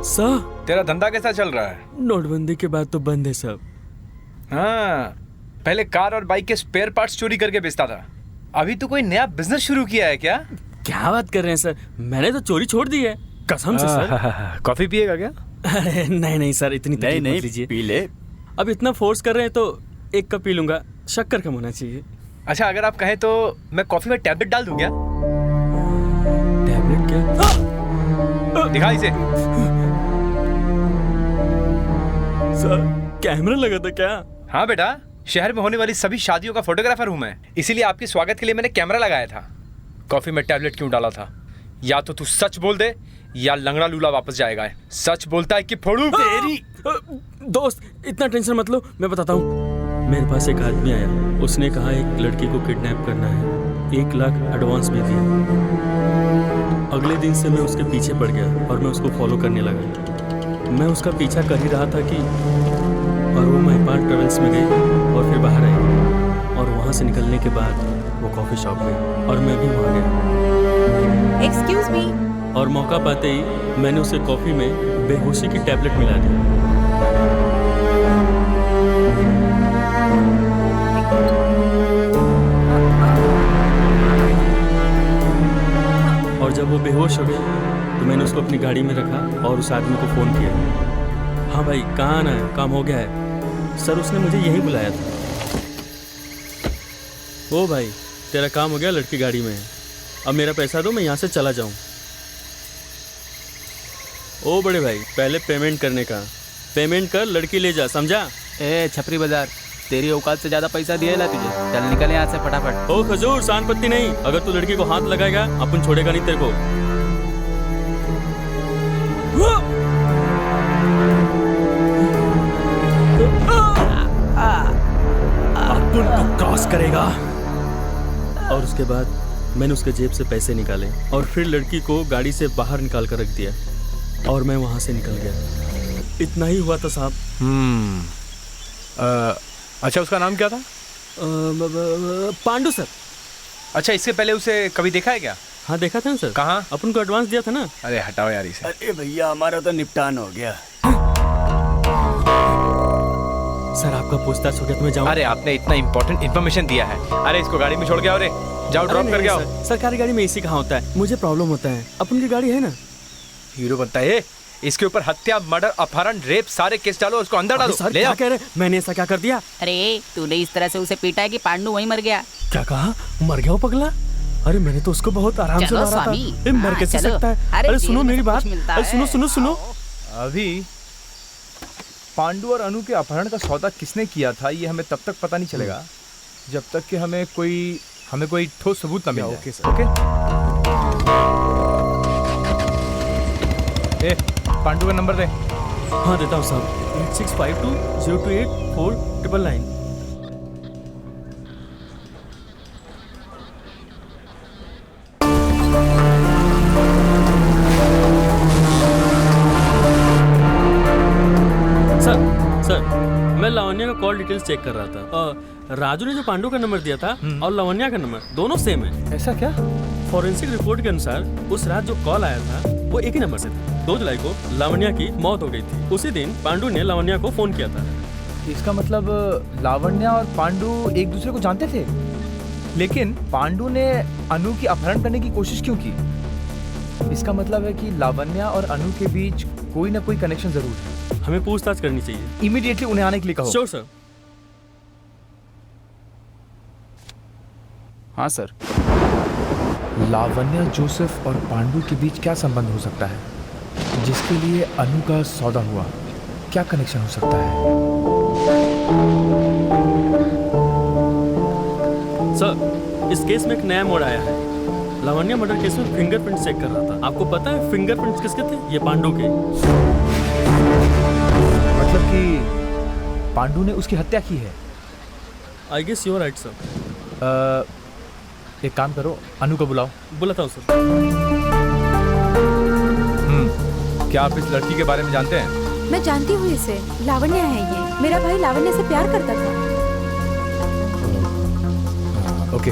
सर तेरा धंधा कैसा चल रहा है? नोटबंदी के बाद तो बंद है सब। हाँ, पहले कार और बाइक के स्पेयर पार्ट्स चोरी करके बेचता था। अभी तो कोई नया बिजनेस शुरू किया है क्या? क्या बात कर रहे हैं सर, मैंने तो चोरी छोड़ दी है कसम से सर। कॉफी पिएगा क्या? अरे नहीं सर, इतनी तकलीफ मत लीजिए। पी ले। अब इतना फोर्स कर रहे हैं तो एक कप पी लूंगा, शक्कर कम होना चाहिए। अच्छा अगर आप कहें तो मैं कॉफी में टैबलेट डाल दूं क्या? टैबलेट क्या? दिखा इसे। सर कैमरा लगा था क्या? हाँ बेटा, शहर में होने वाली सभी शादियों का फोटोग्राफर हूँ मैं, इसीलिए आपके स्वागत के लिए मैंने कैमरा लगाया था। कॉफी में टैबलेट क्यों डाला था? या तो तू सच बोल दे या लंगड़ा लूला वापस जाएगा। सच बोलता है कि फोड़ू तेरी। दोस्त इतना टेंशन मत लो, मैं बताता हूँ। मेरे पास एक आदमी आया, उसने कहा एक लड़की को किडनैप करना है, 1 लाख एडवांस भी दिया। अगले दिन से मैं उसके पीछे पड़ गया और मैं उसको फॉलो करने लगा। मैं उसका पीछा कर ही रहा था कि और वो महिपाल ट्रेवल्स में गई और फिर बाहर आई और वहाँ से निकलने के बाद वो कॉफ़ी शॉप गई और मैं भी वहाँ गया। Excuse me. और मौका पाते ही मैंने उसे कॉफ़ी में बेहोशी की टैबलेट मिला दी। और जब वो बेहोश हो गई तो मैंने उसको अपनी गाड़ी में रखा और उस आदमी को फ़ोन किया। हाँ भाई कहाँ आना है, काम हो गया है। सर उसने मुझे यहीं बुलाया था। ओ भाई तेरा काम हो गया, लड़की गाड़ी में है, अब मेरा पैसा दो, मैं यहाँ से चला जाऊँ। ओ बड़े भाई पहले पेमेंट करने का, पेमेंट कर लड़की ले जा, समझा? ए छपरी बाजार, तेरी औकात से ज्यादा पैसा दिया ना तुझे, चल निकल यहाँ से फटाफट। ओ खजूर शान पत्ती नहीं, अगर तू लड़की को हाथ लगाएगा अपन छोड़ेगा नहीं तेरे को। अपन को क्रॉस करेगा। और उसके बाद मैंने उसके जेब से पैसे निकाले और फिर लड़की को गाड़ी से बाहर निकाल कर रख दिया और मैं वहां से निकल गया। इतना ही हुआ था साहब। अच्छा उसका नाम क्या था? पांडु सर। अच्छा इससे पहले उसे कभी देखा है क्या? हाँ देखा था ना सर। कहाँ? अपन को एडवांस दिया था ना। अरे हटाओ यार इसे। अरे भैया हमारा तो निपटान हो गया। सर आपका पूछताछ हो गया तो मैं जाऊँ? अरे आपने इतना इंपॉर्टेंट इन्फॉर्मेशन दिया है। अरे इसको गाड़ी में छोड़ के आओ रे, जाओ ड्रॉप करके आओ। सरकारी गाड़ी में एसी कहाँ होता है, मुझे प्रॉब्लम होता है। अपन की गाड़ी है ना। हीरो बनता है इसके ऊपर हत्या, मर्डर, अपहरण, रेप सारे केस डालो, उसको अंदर डालो। सर क्या कह रहे, मैंने ऐसा क्या कर दिया? अरे तूने इस तरह से उसे पीटा है कि पांडु वहीं मर गया। क्या कहा? मर गया वो पगला? अरे मैंने तो उसको बहुत आराम से मारा था। ये मर कैसे सकता है? अरे सुनो मेरी बात, अरे सुनो सुनो सुनो। अभी पांडु और अनु के अपहरण का सौदा किसने किया था ये हमें तब तक पता नहीं चलेगा जब तक कि हमें कोई ठोस सबूत न मिल जाए। Okay sir. ओके? ए पांडु का नंबर दे। हाँ देता हूँ साहब, 8652-028-499। सर मैं लावण्या का कॉल डिटेल्स चेक कर रहा था। राजू ने जो पांडु का नंबर दिया था और लावण्या का नंबर दोनों सेम है। ऐसा क्या? फॉरेंसिक रिपोर्ट के अनुसार उस रात जो कॉल आया था वो एक ही नंबर से था। 2 जुलाई को लावण्या की मौत हो गई थी। उसी दिन पांडु ने लावण्या को फोन किया था। इसका मतलब लावण्या और पांडु एक दूसरे को जानते थे, लेकिन पांडु ने अनु की अपहरण करने की कोशिश क्यों की? इसका मतलब है कि लावण्या और अनु के बीच कोई ना कोई कनेक्शन जरूर है। हमें पूछताछ करनी चाहिए। इमीडिएटली उन्हें आने के लिए कहो। Sure sir. हाँ सर। लावण्या, जोसेफ और पांडु के बीच क्या संबंध हो सकता है जिसके लिए अनु का सौदा हुआ? क्या कनेक्शन हो सकता है? सर, इस केस में एक नया मोड़ आया है। लावण्या मर्डर केस में फिंगरप्रिंट चेक कर रहा था। आपको पता है फिंगरप्रिंट्स किसके थे? ये पांडु के। मतलब कि पांडु ने उसकी हत्या की है? I guess you are right sir. एक काम करो, अनु को बुलाओ। बुलाता हूँ सर। क्या आप इस लड़की के बारे में जानते हैं? मैं जानती हूँ इसे। लावण्या है ये। मेरा भाई लावण्या से प्यार करता था। ओके।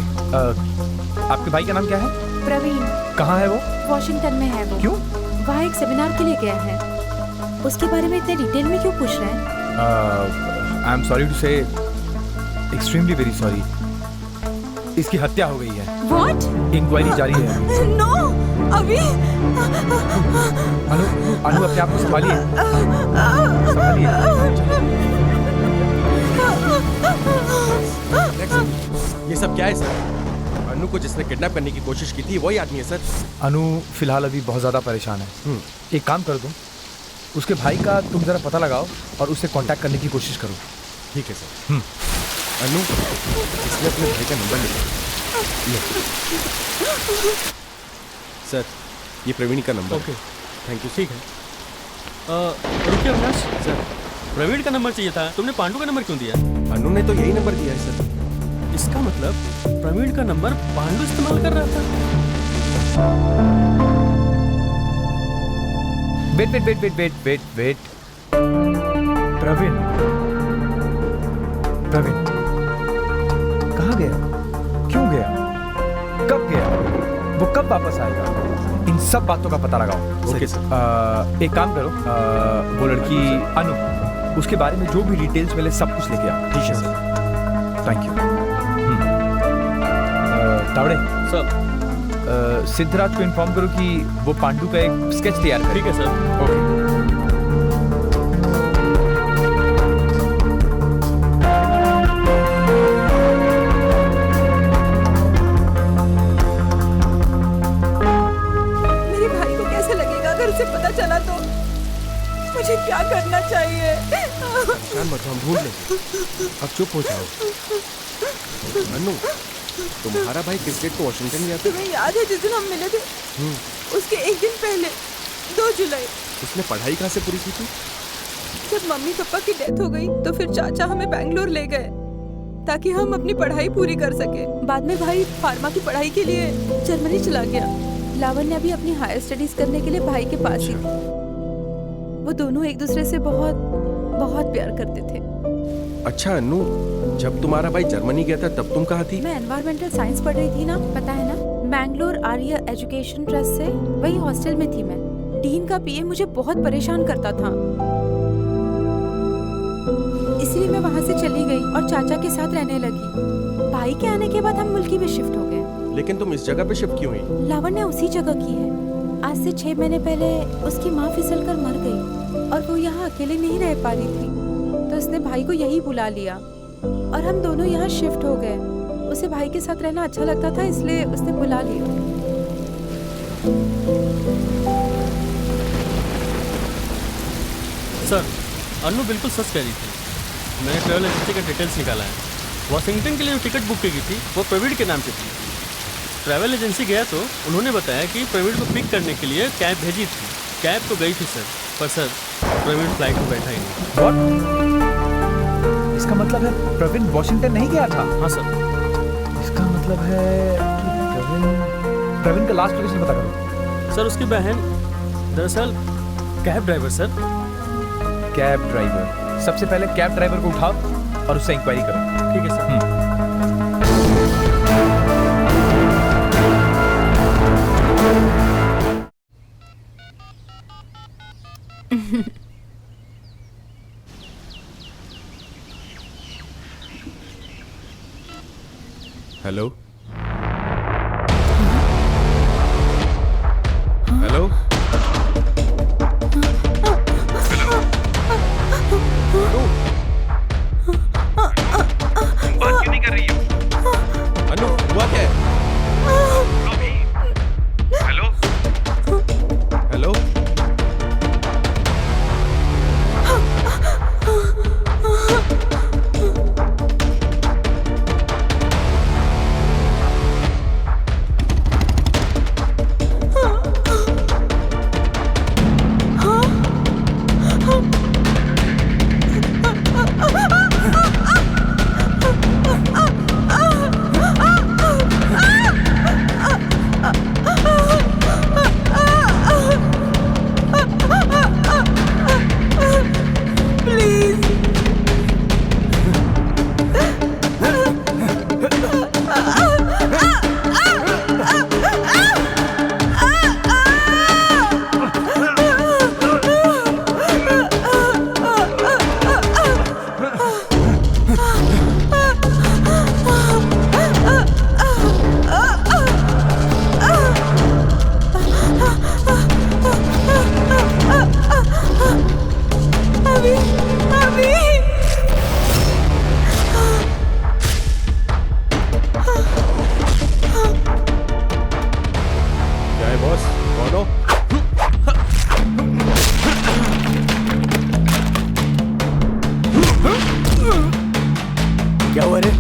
आपके भाई का नाम क्या है? प्रवीण। कहाँ है वो? वॉशिंगटन में है वो। क्यों? वहाँ एक सेमिनार के लिए गया है। उसके बारे में इतने डिटेल में क्यों पूछ रहे हैं? आई एम सॉरी टू से, एक्सट्रीमली वेरी सॉरी। इसकी हत्या हो गई है। What? इंक्वायरी जारी है। No, अभी। अनु अपने आप को संभालिए। ये सब क्या है सर? अनु को जिसने किडनैप करने की कोशिश की थी वही आदमी है सर। अनु फिलहाल अभी बहुत ज्यादा परेशान है। एक काम कर दो, उसके भाई का तुम जरा पता लगाओ और उससे कांटेक्ट करने की कोशिश करो। ठीक है सर। अनु, इसने अपने भाई का नंबर लिखा। सर, ये प्रवीण का नंबर। Okay, thank you. ठीक है। रुकिए अविनाश सर, प्रवीण का नंबर चाहिए था, तुमने पांडु का नंबर क्यों दिया? अनु ने तो यही नंबर दिया है सर। इसका मतलब प्रवीण का नंबर पांडु इस्तेमाल कर रहा था। वेट। प्रवीण कहाँ गया? क्यों गया? कब गया? वो कब वापस आएगा? इन सब बातों का पता लगाओ। Okay sir. एक काम करो, वो लड़की अनु, उसके बारे में जो भी डिटेल्स मिले सब कुछ लेके आओ। ठीक है sir. Thank you. Tawde sir, Siddharaj को इन्फॉर्म करो कि वो पांडु का एक स्केच तैयार करे। ठीक है सर। ओके। पता चला तो मुझे क्या करना चाहिए? जान मत, हम भूल लेंगे। अब चुप हो जाओ। अनु, तुम्हारा भाई किस डेट को वॉशिंगटन गया था? तुम्हें याद है जिस दिन हम मिले थे? उसके एक दिन पहले, 2 जुलाई। उसने पढ़ाई कहाँ से पूरी की थी? जब मम्मी पापा की डेथ हो गई तो फिर चाचा हमें बैंगलोर ले गए ताकि हम अपनी पढ़ाई पूरी कर सके। बाद में भाई फार्मा की पढ़ाई के लिए जर्मनी चला गया। लावण्या भी अपनी हायर स्टडीज करने के लिए भाई के पास ही थी। वो दोनों एक दूसरे से बहुत बहुत प्यार करते थे। अच्छा अनु, जब तुम्हारा भाई जर्मनी गया था तब तुम कहाँ थी? मैं एनवायरमेंटल साइंस पढ़ रही थी ना, पता है ना, बैंगलोर आर्य एजुकेशन ट्रस्ट से। वही हॉस्टल में थी मैं। डीन का पीए मुझे बहुत परेशान करता था, इसलिए मैं वहाँ से चली गई और चाचा के साथ रहने लगी। भाई के आने के बाद हम मुल्की में शिफ्ट हो गए। लेकिन तुम इस जगह पे शिफ्ट क्यों हुई? लावण्या उसी जगह की है। आज से 6 महीने पहले उसकी माँ फिसल कर मर गई और वो यहाँ अकेले नहीं रह पा रही थी, तो उसने भाई को यही बुला लिया और हम दोनों यहाँ शिफ्ट हो गए। उसे भाई के साथ रहना अच्छा लगता था, इसलिए उसने बुला लिया। सर, अनु बिल्कुल सच कह रही थी। मैंने ट्रैवल एजेंसी का डिटेल्स निकाला है। वॉशिंगटन के लिए टिकट बुक की थी, वो प्रवीण के नाम से थी। ट्रैवल एजेंसी गया तो उन्होंने बताया कि प्रवीण को पिक करने के लिए कैब भेजी थी। कैब तो गई थी सर, पर सर प्रवीण फ्लाइट में बैठा ही नहीं। What? इसका मतलब है प्रवीण वॉशिंगटन नहीं गया था? हाँ सर। इसका मतलब है कि प्रवीण का लास्ट लोकेशन पता करो। सर उसकी बहन दरअसल cab driver. Sir cab driver, सबसे पहले कैब ड्राइवर को उठाओ और उससे इंक्वायरी करो। ठीक है सर। हेलो हेलो क्या हुआ रे?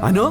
अनु?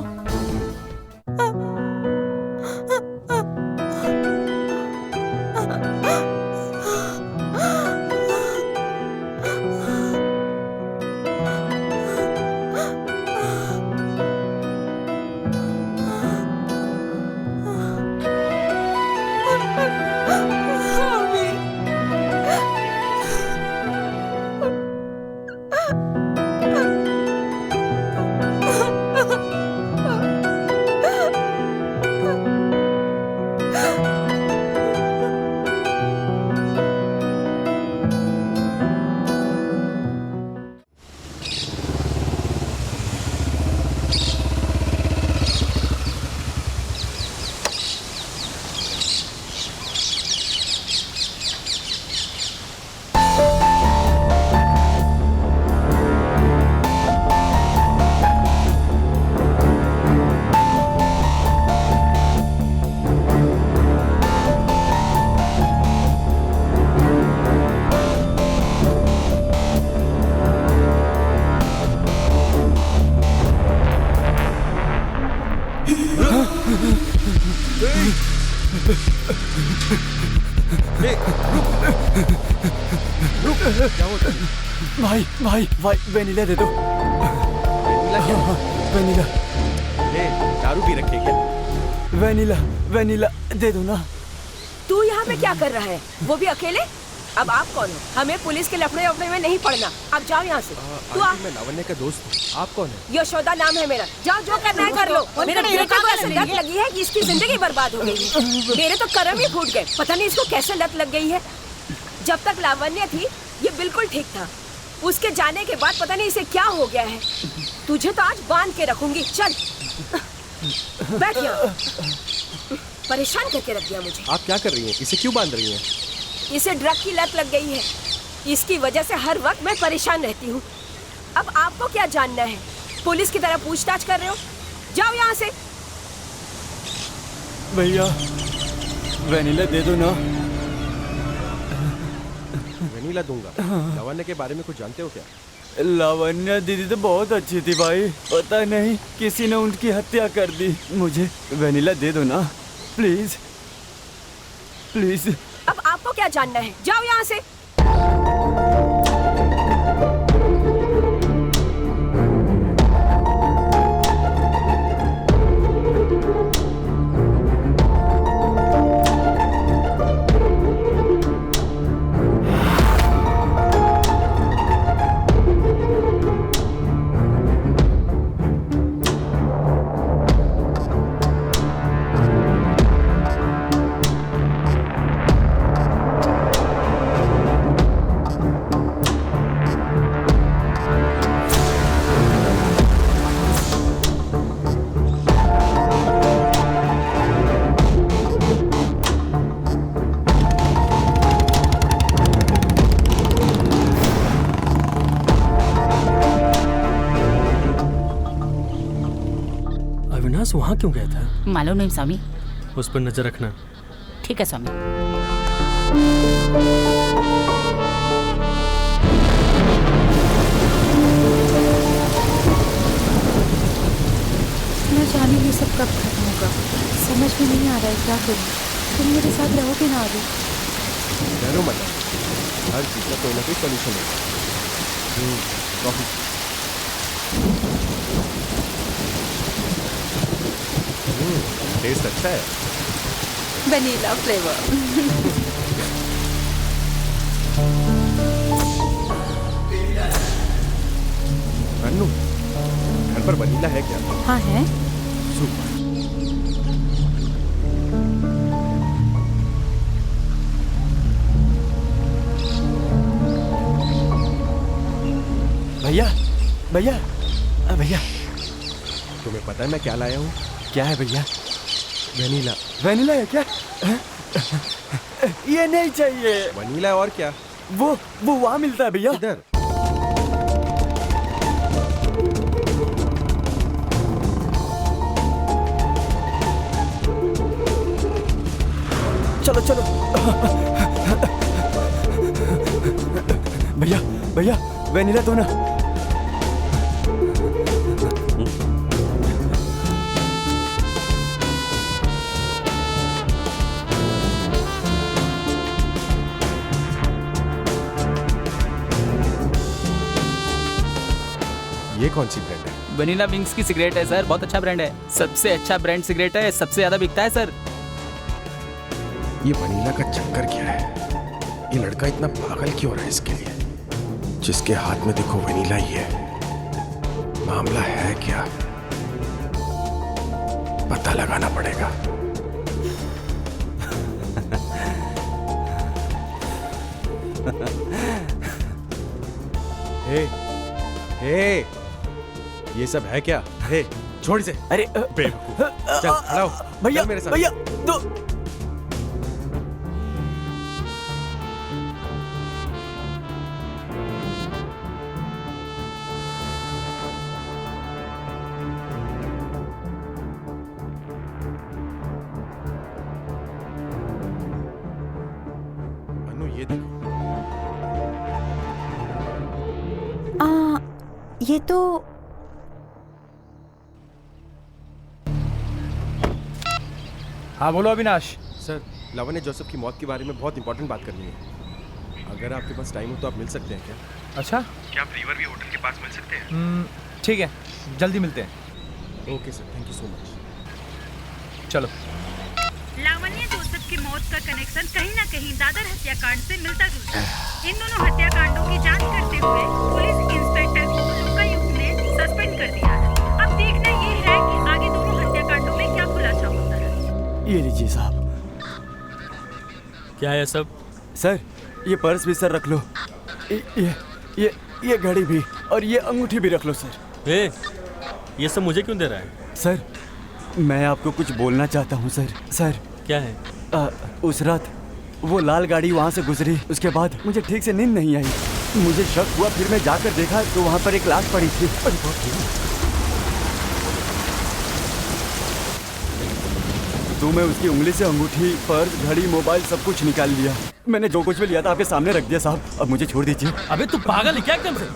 भाई वेनिला दे दो। वेनिला क्या? वेनिला। दारू पी रखे क्या? वेनिला दे दो ना। तू यहाँ पे क्या कर रहा है, वो भी अकेले? अब आप कौन हो? हमें पुलिस के लफड़े वफड़े में नहीं पड़ना। अब जाओ यहाँ से। तू आ। मैं लावण्य का दोस्त हूँ। आप कौन है? यशोदा नाम है मेरा। जाओ जो करना है कर लो। मेरे बेटे को ऐसी लत लगी है कि इसकी जिंदगी बर्बाद हो गई। मेरे तो कर्म ही फूट गए। पता नहीं इसको कैसे लत लग गई है। जब तक लावण्य थी ये बिल्कुल ठीक था। उसके जाने के बाद पता नहीं इसे क्या हो गया है। तुझे तो आज बांध के रखूंगी। चल बैठ यहाँ। परेशान करके रख दिया मुझे। आप क्या कर रही हैं? इसे क्यों बांध रही हैं? इसे ड्रग की लत लग गई है। इसकी वजह से हर वक्त मैं परेशान रहती हूँ। अब आपको क्या जानना है? पुलिस की तरह पूछताछ कर रहे हो? जाओ यहाँ से। भैया वेनिला दे दो ना। वेनिला दूंगा। लावण्य के बारे में कुछ जानते हो क्या? लावण्य दीदी तो बहुत अच्छी थी भाई। पता नहीं किसी ने उनकी हत्या कर दी। मुझे वेनिला दे दो ना प्लीज प्लीज। अब आपको क्या जानना है? जाओ यहाँ से। वहाँ क्यों गया था? मालूम नहीं स्वामी। उस पर नजर रखना। ठीक है स्वामी। मैं जाने ये सब कब खत्म होगा, समझ में नहीं आ रहा है क्या करूं। तुम मेरे साथ रहोगे ना आगे? डरो मत, हर चीज का कोई ना कोई सोल्यूशन है। कॉफी टेस्ट अच्छा है, वनीला फ्लेवर। अन्नू, घर पर वनीला है क्या? हाँ है। सुपर। भैया भैया भैया, तुम्हें पता है मैं क्या लाया हूँ? क्या है भैया? वनीला। वनीला है क्या? ये नहीं चाहिए। वनीला और क्या? वो वहाँ मिलता है भैया। इधर। चलो चलो। भैया भैया, वनीला दो ना। ये कौन सी ब्रांड है? वनीला विंग्स की सिगरेट है सर, बहुत अच्छा ब्रांड है, सबसे अच्छा ब्रांड सिगरेट है, सबसे ज्यादा बिकता है सर। ये वनीला का चक्कर क्या है? ये लड़का इतना पागल क्यों हो रहा है इसके लिए? जिसके हाथ में देखो वनीला ही है। मामला है क्या? पता लगाना पड़ेगा। हे, ये सब है क्या? हे, छोड़ इसे। अरे बेवकूफ। चल खड़ा हो। भैया चल मेरे साथ। भैया दो। अनु ये देखो। ये तो हाँ बोलो अविनाश। सर, लावण्य जोसेफ की मौत के बारे में बहुत इंपॉर्टेंट बात करनी है। अगर आपके पास टाइम हो तो आप मिल सकते हैं क्या? अच्छा, क्या आप रिवर व्यू होटल के पास मिल सकते हैं? ठीक है, जल्दी मिलते हैं। Okay sir, thank you so much. चलो। लावण्य जोसेफ की मौत का कनेक्शन कहीं ना कहीं दादर हत्याकांड से मिलता जुलता है। इन दोनों हत्याकांडों की जांच करते हुए पुलिस इंस्पेक्टर को लोकायुक्त ने सस्पेंड कर दिया है। अब देखना ये है कि आगे दोनों हत्याकांडों में क्या खुलासा होता है। ये लीजिए साहब। क्या है सब? सर, ये पर्स भी सर रख लो। ये घड़ी भी और ये अंगूठी भी रख लो सर। ये सब मुझे क्यों दे रहा है? सर, मैं आपको कुछ बोलना चाहता हूँ सर। सर क्या है? उस रात वो लाल गाड़ी वहाँ से गुजरी, उसके बाद मुझे ठीक से नींद नहीं आई। मुझे शक हुआ, फिर मैं जाकर देखा तो वहाँ पर एक लाश पड़ी थी। तो मैं उसकी उंगली से अंगूठी, पर्स, घड़ी, मोबाइल सब कुछ निकाल लिया। मैंने जो कुछ भी लिया था आपके सामने रख दिया साहब। अब मुझे छोड़ दीजिए। अबे तू पागल है क्या एकदम से?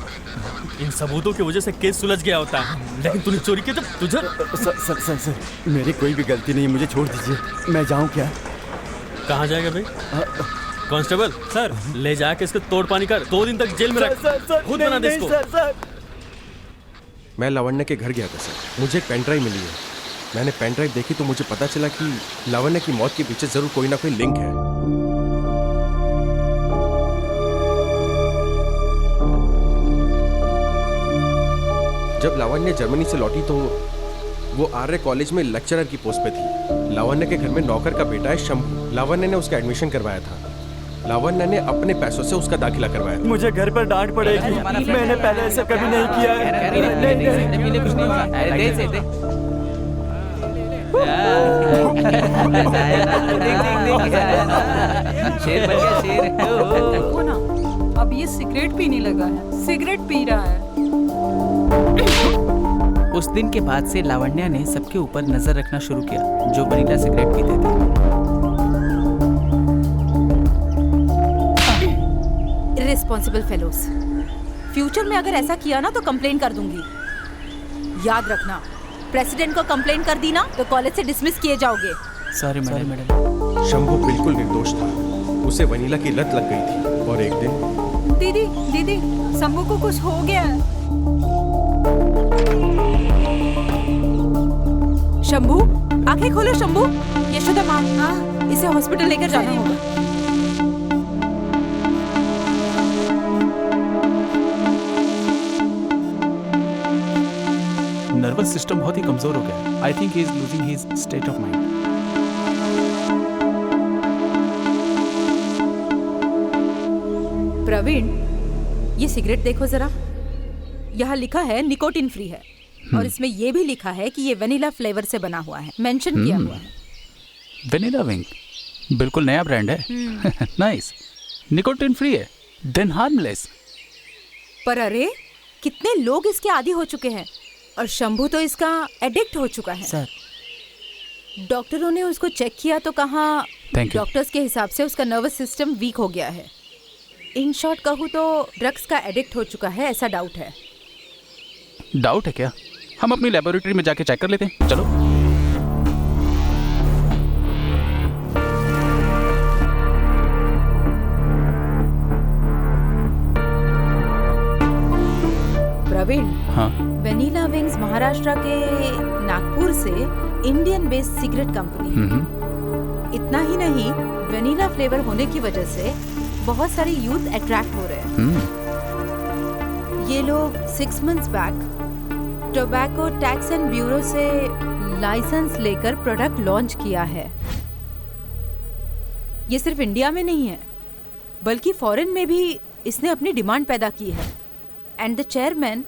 इन सबूतों की वजह से केस सुलझ गया होता है, लेकिन तूने चोरी की तो तुझे। सर, मेरी कोई भी गलती नहीं, मुझे छोड़ दीजिए। मैं जाऊँ क्या? कहाँ जाएगा भाई? कांस्टेबल सर, ले जाके इसको तोड़ पानी कर, 2 दिन तक जेल में रख। खुद बना दे इसको। मैं लावण्य के घर गया था सर, मुझे एक पेन ड्राइव मिली है। मैंने पेन ड्राइव देखी तो मुझे पता चला कि लावण्य की मौत के पीछे जरूर कोई ना कोई लिंक है। जब लावण्य जर्मनी से लौटी तो वो आर्य कॉलेज में लेक्चरर की पोस्ट पे थी। लावण्य के घर में नौकर का बेटा है शंभू। लावण्य ने उसका एडमिशन करवाया था। लावण्य ने अपने पैसों से उसका दाखिला करवाया था। मुझे घर पर डांट पड़ेगी, मैंने पहले ऐसा कभी नहीं किया है। शेर बन गया, शेर। देखो ना, अब ये सिगरेट पीने लगा है, सिगरेट पी रहा है। उस दिन के बाद से लावण्या ने सबके ऊपर नजर रखना शुरू किया जो वनीला सिगरेट पीते थे। Irresponsible fellows. फ्यूचर में अगर ऐसा किया ना तो कंप्लेन कर दूंगी। याद रखना, प्रेसिडेंट को कंप्लेन कर दी ना तो कॉलेज से डिसमिस किए जाओगे। Sorry madam. शंभू बिल्कुल निर्दोष था, उसे वनीला की लत लग गई थी और एक दिन। दीदी दीदी, शंभू को कुछ हो गया है। शंभू, आंखें खोलो शंभू। यशोदा माँ, इसे हॉस्पिटल लेकर जाना होगा। नर्वस सिस्टम बहुत ही कमजोर हो गया। I think he is losing his state of mind. Praveen, ये सिगरेट देखो जरा। यहाँ लिखा है निकोटिन फ्री है और इसमें ये भी लिखा है कि ये वेनिला फ्लेवर से बना हुआ है, मेंशन किया हुआ है। वेनिला विंग बिल्कुल नया ब्रांड है। नाइस। निकोटिन फ्री है, देन हार्मलेस। पर अरे, कितने लोग इसके आदी हो चुके हैं और शंभू तो इसका एडिक्ट हो चुका है। सर, डॉक्टरों ने उसको चेक किया तो कहा Thank you. डॉक्टर्स के हिसाब से उसका नर्वस सिस्टम वीक हो गया है। इन शॉर्ट कहूँ तो ड्रग्स का एडिक्ट हो चुका है, ऐसा डाउट है। डाउट है क्या? हम अपनी लेबोरेटरी में जाके चेक कर लेते हैं, चलो। प्रवीण, हाँ, वेनिला विंग्स महाराष्ट्र के नागपुर से इंडियन बेस्ड सिगरेट कंपनी है। इतना ही नहीं, वेनिला फ्लेवर होने की वजह से बहुत सारे यूथ अट्रैक्ट हो रहे हैं। ये लोग 6 months back tobacco tax and bureau से लाइसेंस लेकर प्रोडक्ट लॉन्च किया है। ये सिर्फ इंडिया में नहीं है बल्कि फॉरेन में भी इसने अपनी डिमांड पैदा की है। And the chairman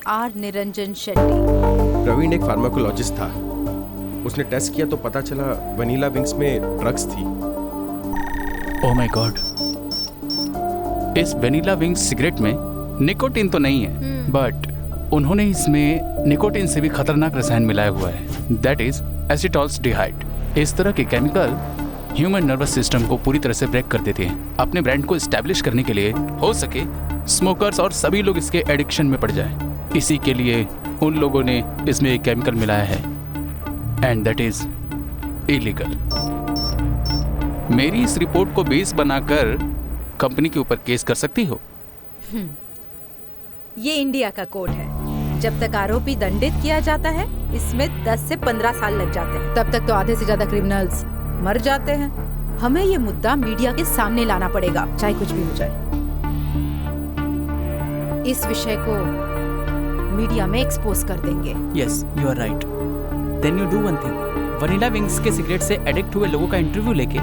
are Niranjan Shetty. Praveen एक फार्माकोलॉजिस्ट था, उसने टेस्ट किया तो पता चला वनीला विंग्स में ड्रग्स थी। ओह माय गॉड। इस वेनिला विंग्स सिगरेट में निकोटिन तो नहीं है, बट उन्होंने इसमें निकोटिन से भी खतरनाक रसायन मिलाया हुआ है, दैट इज एसिटॉल्सडिहाइड। इस तरह के केमिकल ह्यूमन नर्वस सिस्टम को पूरी तरह से ब्रेक कर देते हैं। अपने ब्रांड को एस्टैब्लिश करने के लिए हो सके स्मोकर्स और सभी लोग इसके एडिक्शन में पड़ जाएं। इसी के लिए उन लोगों ने इसमें एक केमिकल मिलाया है एंड दैट इज इलीगल। मेरी इस रिपोर्ट को बेस बनाकर कंपनी के ऊपर केस कर सकती हो। ये इंडिया का कोड है, जब तक आरोपी दंडित किया जाता है इसमें 10 से 15 साल लग जाते हैं। तब तक तो आधे से ज्यादा क्रिमिनल्स मर जाते हैं। हमें ये मुद्दा मीडिया के सामने लाना पड़ेगा, चाहे कुछ भी हो जाए। इस विषय को मीडिया में एक्सपोज कर देंगे। Yes, you are right. Then you do one thing, Vanilla Wings के सिगरेट से एडिक्ट हुए लोगों का इंटरव्यू लेके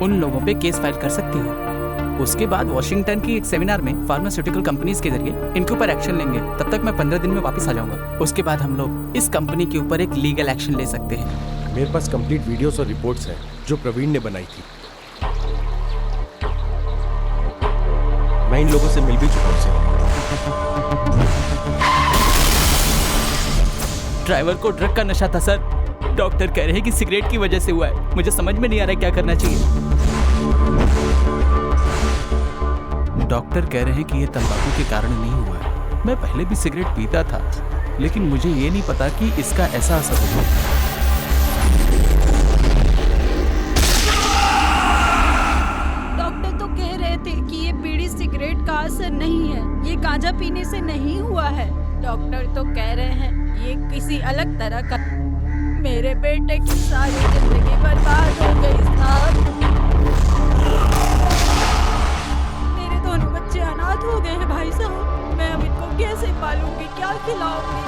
उन लोगों पे केस फाइल कर सकती हो। उसके बाद वॉशिंगटन की एक सेमिनार में फार्मास्यूटिकल कंपनीज के जरिए इनके ऊपर एक्शन लेंगे। तब तक मैं 15 दिन में वापस आ जाऊंगा। उसके बाद हम लोग इस कंपनी के ऊपर एक लीगल एक्शन ले सकते हैं। मेरे पास कंप्लीट वीडियोस और रिपोर्ट्स हैं जो प्रवीण ने बनाई थी। मैं इन लोगों से मिल भी चुका हूं। ड्राइवर को ड्रग का नशा था सर। डॉक्टर कह रहे हैं कि सिगरेट की वजह से हुआ है। मुझे समझ में नहीं आ रहा क्या करना चाहिए। डॉक्टर कह रहे हैं कि ये तंबाकू के कारण नहीं हुआ है। मैं पहले भी सिगरेट पीता था, लेकिन मुझे ये नहीं पता कि इसका ऐसा असर होगा। डॉक्टर तो कह रहे थे कि ये बीड़ी सिगरेट का असर नहीं है, ये गांजा पीने से नहीं हुआ है। डॉक्टर तो कह रहे हैं ये किसी अलग तरह का। मेरे बेटे की सारी जिंदगी बर्बाद हो गई साहब। मेरे दोनों बच्चे अनाथ हो गए हैं भाई साहब। मैं अब इनको कैसे पालूंगी, क्या खिलाऊंगी,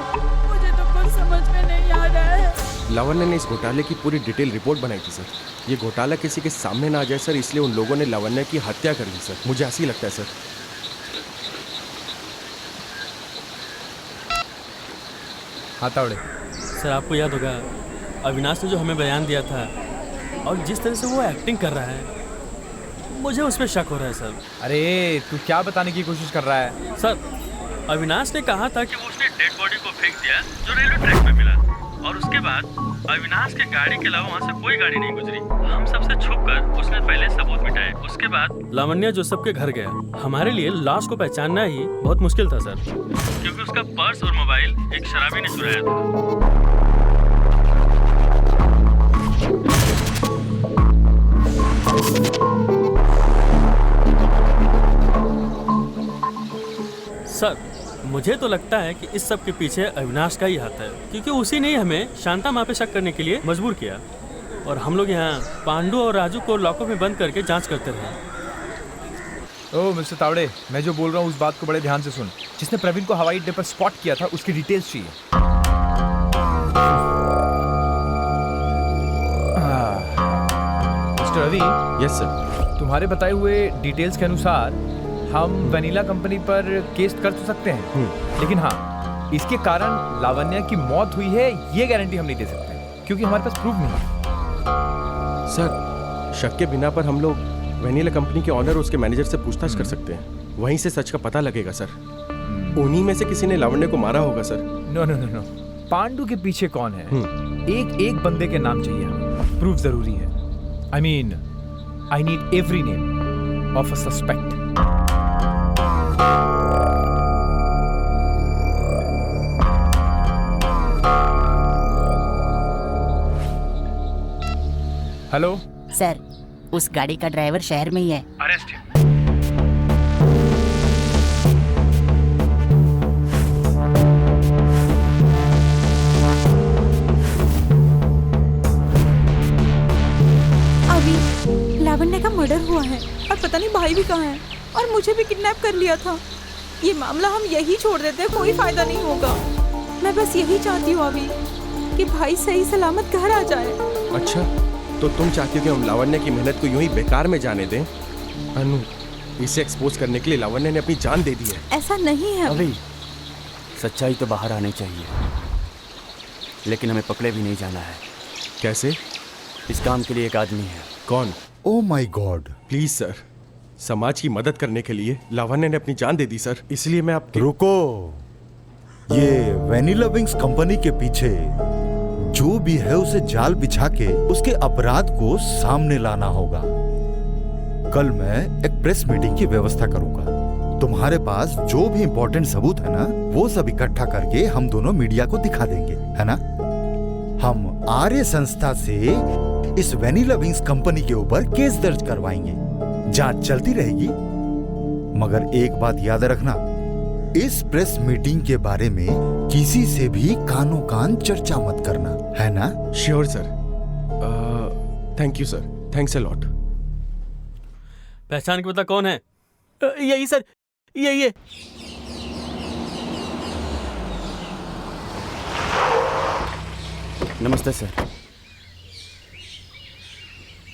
मुझे तो कुछ समझ में नहीं आ रहा है। लावण्य ने इस घोटाले की पूरी डिटेल रिपोर्ट बनाई थी सर। ये घोटाला किसी के सामने ना आ जाए सर, इसलिए उन लोगों ने लावण्य की हत्या कर दी सर। मुझे ऐसा ही लगता है सर। हाथावड़े सर, आपको याद होगा अविनाश ने जो हमें बयान दिया था और जिस तरह से वो एक्टिंग कर रहा है, मुझे उस पर शक हो रहा है सर। अरे तू क्या बताने की कोशिश कर रहा है? सर, अविनाश ने कहा था कि वो उसने डेड बॉडी को फेंक दिया जो रेलवे ट्रैक पे मिला और उसके बाद अविनाश के गाड़ी के अलावा वहाँ से कोई गाड़ी नहीं गुजरी। हम सबसे छुपकर उसने पहले सबूत मिटाए। उसके बाद लावण्या जोसेफ के घर गया। हमारे लिए लाश को पहचानना ही बहुत मुश्किल था सर, क्योंकि उसका पर्स और मोबाइल एक शराबी ने चुराया था। सर मुझे तो लगता है कि इस सब के पीछे अविनाश का ही हाथ है, क्योंकि उसी ने हमें शांता माँ पे शक करने के लिए मजबूर किया और हम लोग यहाँ पांडु और राजू को लॉकअप में बंद करके जांच करते रहे। ओह मिस्टर तावड़े, मैं जो बोल रहा हूँ उस बात को बड़े ध्यान से सुन। जिसने प्रवीण को हवाई अड्डे पर स्पॉट किया था उसकी डिटेल्स चाहिए। मिस्टर रवि। Yes sir. तुम्हारे बताए हुए डिटेल्स के अनुसार हम वेनिला कंपनी पर केस कर तो सकते हैं, लेकिन हाँ, इसके कारण लावण्या की मौत हुई है ये गारंटी हम नहीं दे सकते, क्योंकि हमारे पास प्रूफ नहीं है। सर शक के बिना पर हम लोग वेनिला कंपनी के ऑनर और उसके मैनेजर से पूछताछ कर सकते हैं। वहीं से सच का पता लगेगा सर। उन्हीं में से किसी ने लावण्या को मारा होगा sir. No no no no, Pandu के पीछे कौन है? एक एक बंदे के नाम चाहिए हमें। प्रूफ जरूरी है। I mean I need every name of a suspect. Hello sir, उस गाड़ी का ड्राइवर शहर में ही है। अरेस्ट। अभी लावण्या का मर्डर हुआ है और पता नहीं भाई भी कहाँ है, और मुझे भी किडनैप कर लिया था। ये मामला हम यही छोड़ देते हैं, कोई फायदा नहीं होगा। मैं बस यही चाहती हूँ अभी कि भाई सही सलामत घर आ जाए। अच्छा, तो तुम चाहती हो कि हम लावण्या की मेहनत को यूं ही बेकार में जाने दें? अनु, इसे एक्सपोज करने के लिए लावण्या ने अपनी जान दे दी है। ऐसा नहीं है अभी सच्चाई तो बाहर आनी चाहिए, लेकिन हमें पकड़े भी नहीं जाना है। कैसे? इस काम के लिए एक आदमी है। कौन? ओह माय गॉड। प्लीज सर, समाज की मदद करने के लिए लावण्या ने अपनी जान दे दी सर, इसलिए मैं आपके... रुको, ये वेनिला विंग्स कंपनी के पीछे जो भी है उसे जाल बिछा के उसके अपराध को सामने लाना होगा। कल मैं एक प्रेस मीटिंग की व्यवस्था करूंगा। तुम्हारे पास जो भी इंपॉर्टेंट सबूत है ना, वो सब इकट्ठा करके हम दोनों मीडिया को दिखा देंगे, है ना? हम आर्य संस्था से इस वेनिला विंग्स कंपनी के ऊपर केस दर्ज करवाएंगे। जांच चलती रहेगी, मगर एक बात याद रखना, इस प्रेस मीटिंग के बारे में किसी से भी कानो कान चर्चा मत करना, है ना? Sure sir. Thank you sir, thanks a lot. पहचान के बता कौन है? यही सर, यही है। नमस्ते सर।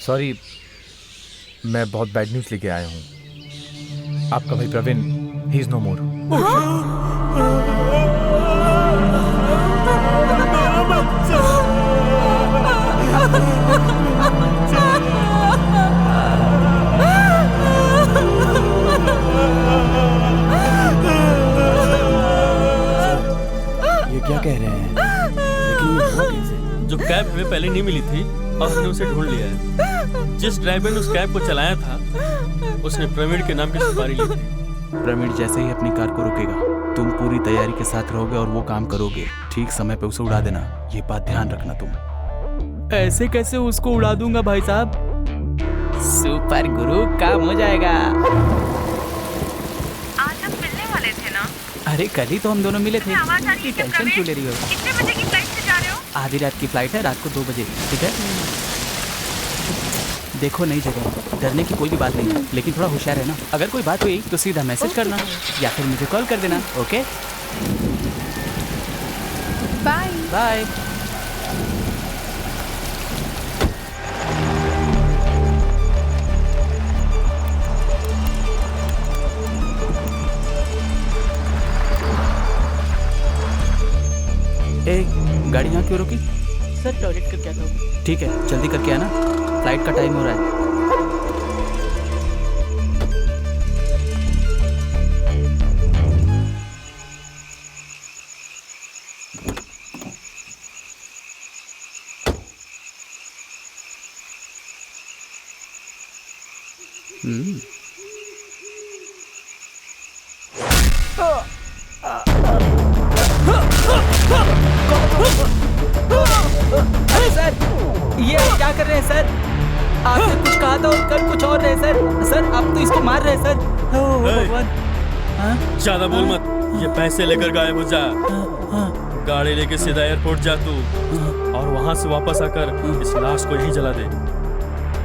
सॉरी, मैं बहुत बैड न्यूज लेके आया हूँ। आपका भाई प्रवीण, ही इज नो मोर। ये क्या कह रहे हैं? लेकिन जो कैब हमें पहले नहीं मिली थी और हमने उसे ढूंढ लिया है। जिस ड्राइवर ने उस कैब को चलाया था उसने प्रवीण के नाम की सुपारी ली थी। प्रवीण जैसे ही अपनी कार को रुकेगा, तुम पूरी तैयारी के साथ रहोगे और वो काम करोगे। ठीक समय पे उसे उड़ा देना, ये बात ध्यान रखना तुम। ऐसे कैसे उसको उड़ा दूंगा भाई साहब? सुपर गुरु, काम हो जाएगा। आज हम मिलने वाले थे ना? अरे कल ही तो हम दोनों मिले थे। आवाज आ रही है क्या? टेंशन क्यों ले रही हो? कितने बजे की फ्लाइट से जा रहे हो? आधी रात की फ्लाइट है, रात को 2 बजे। ठीक है? देखो नई जगह, डरने की कोई भी बात नहीं है, लेकिन थोड़ा होशियार है ना। अगर कोई बात हुई तो सीधा मैसेज करना या फिर मुझे कॉल कर देना। Okay, bye bye. गाड़ी यहाँ क्यों रुकी? सर टॉयलेट करके आता हूँ। ठीक है, जल्दी करके आना, फ्लाइट का टाइम हो रहा है। अरे सर, ये आप क्या कर रहे हैं सर? आपने कुछ कहा था और कर कुछ और रहे सर। सर आप तो इसको मार रहे हैं सर। भगवान। ज्यादा बोल मत, ये पैसे लेकर गायब हो जा। गाड़ी लेके सीधा एयरपोर्ट जा तू, और वहाँ से वापस आकर इस लाश को यहीं जला दे।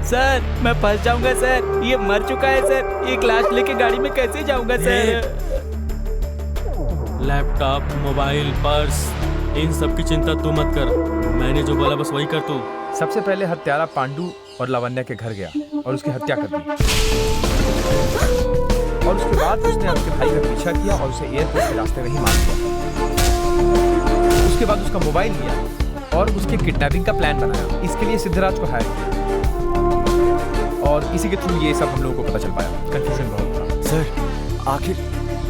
सर मैं फंस जाऊंगा सर, ये मर चुका है सर। एक लाश लेके गाड़ी में कैसे जाऊंगा सर? लैपटॉप, मोबाइल, पर्स, इन सब की चिंता तू मत कर। मैंने जो बोला बस वही कर तू। सबसे पहले हत्यारा पांडु और लावण्या के घर गया और उसकी हत्या कर दी, और उसके बाद उसने उसके भाई का पीछा किया और उसे एयरपोर्ट के रास्ते में ही मार दिया। उसके बाद उसका मोबाइल लिया और उसके किडनैपिंग का प्लान बनाया। इसके लिए सिद्धराज को हायर किया और इसी के थ्रू ये सब हम लोगों को पता चल पाया। कंफ्यूजन बहुत था। सर आखिर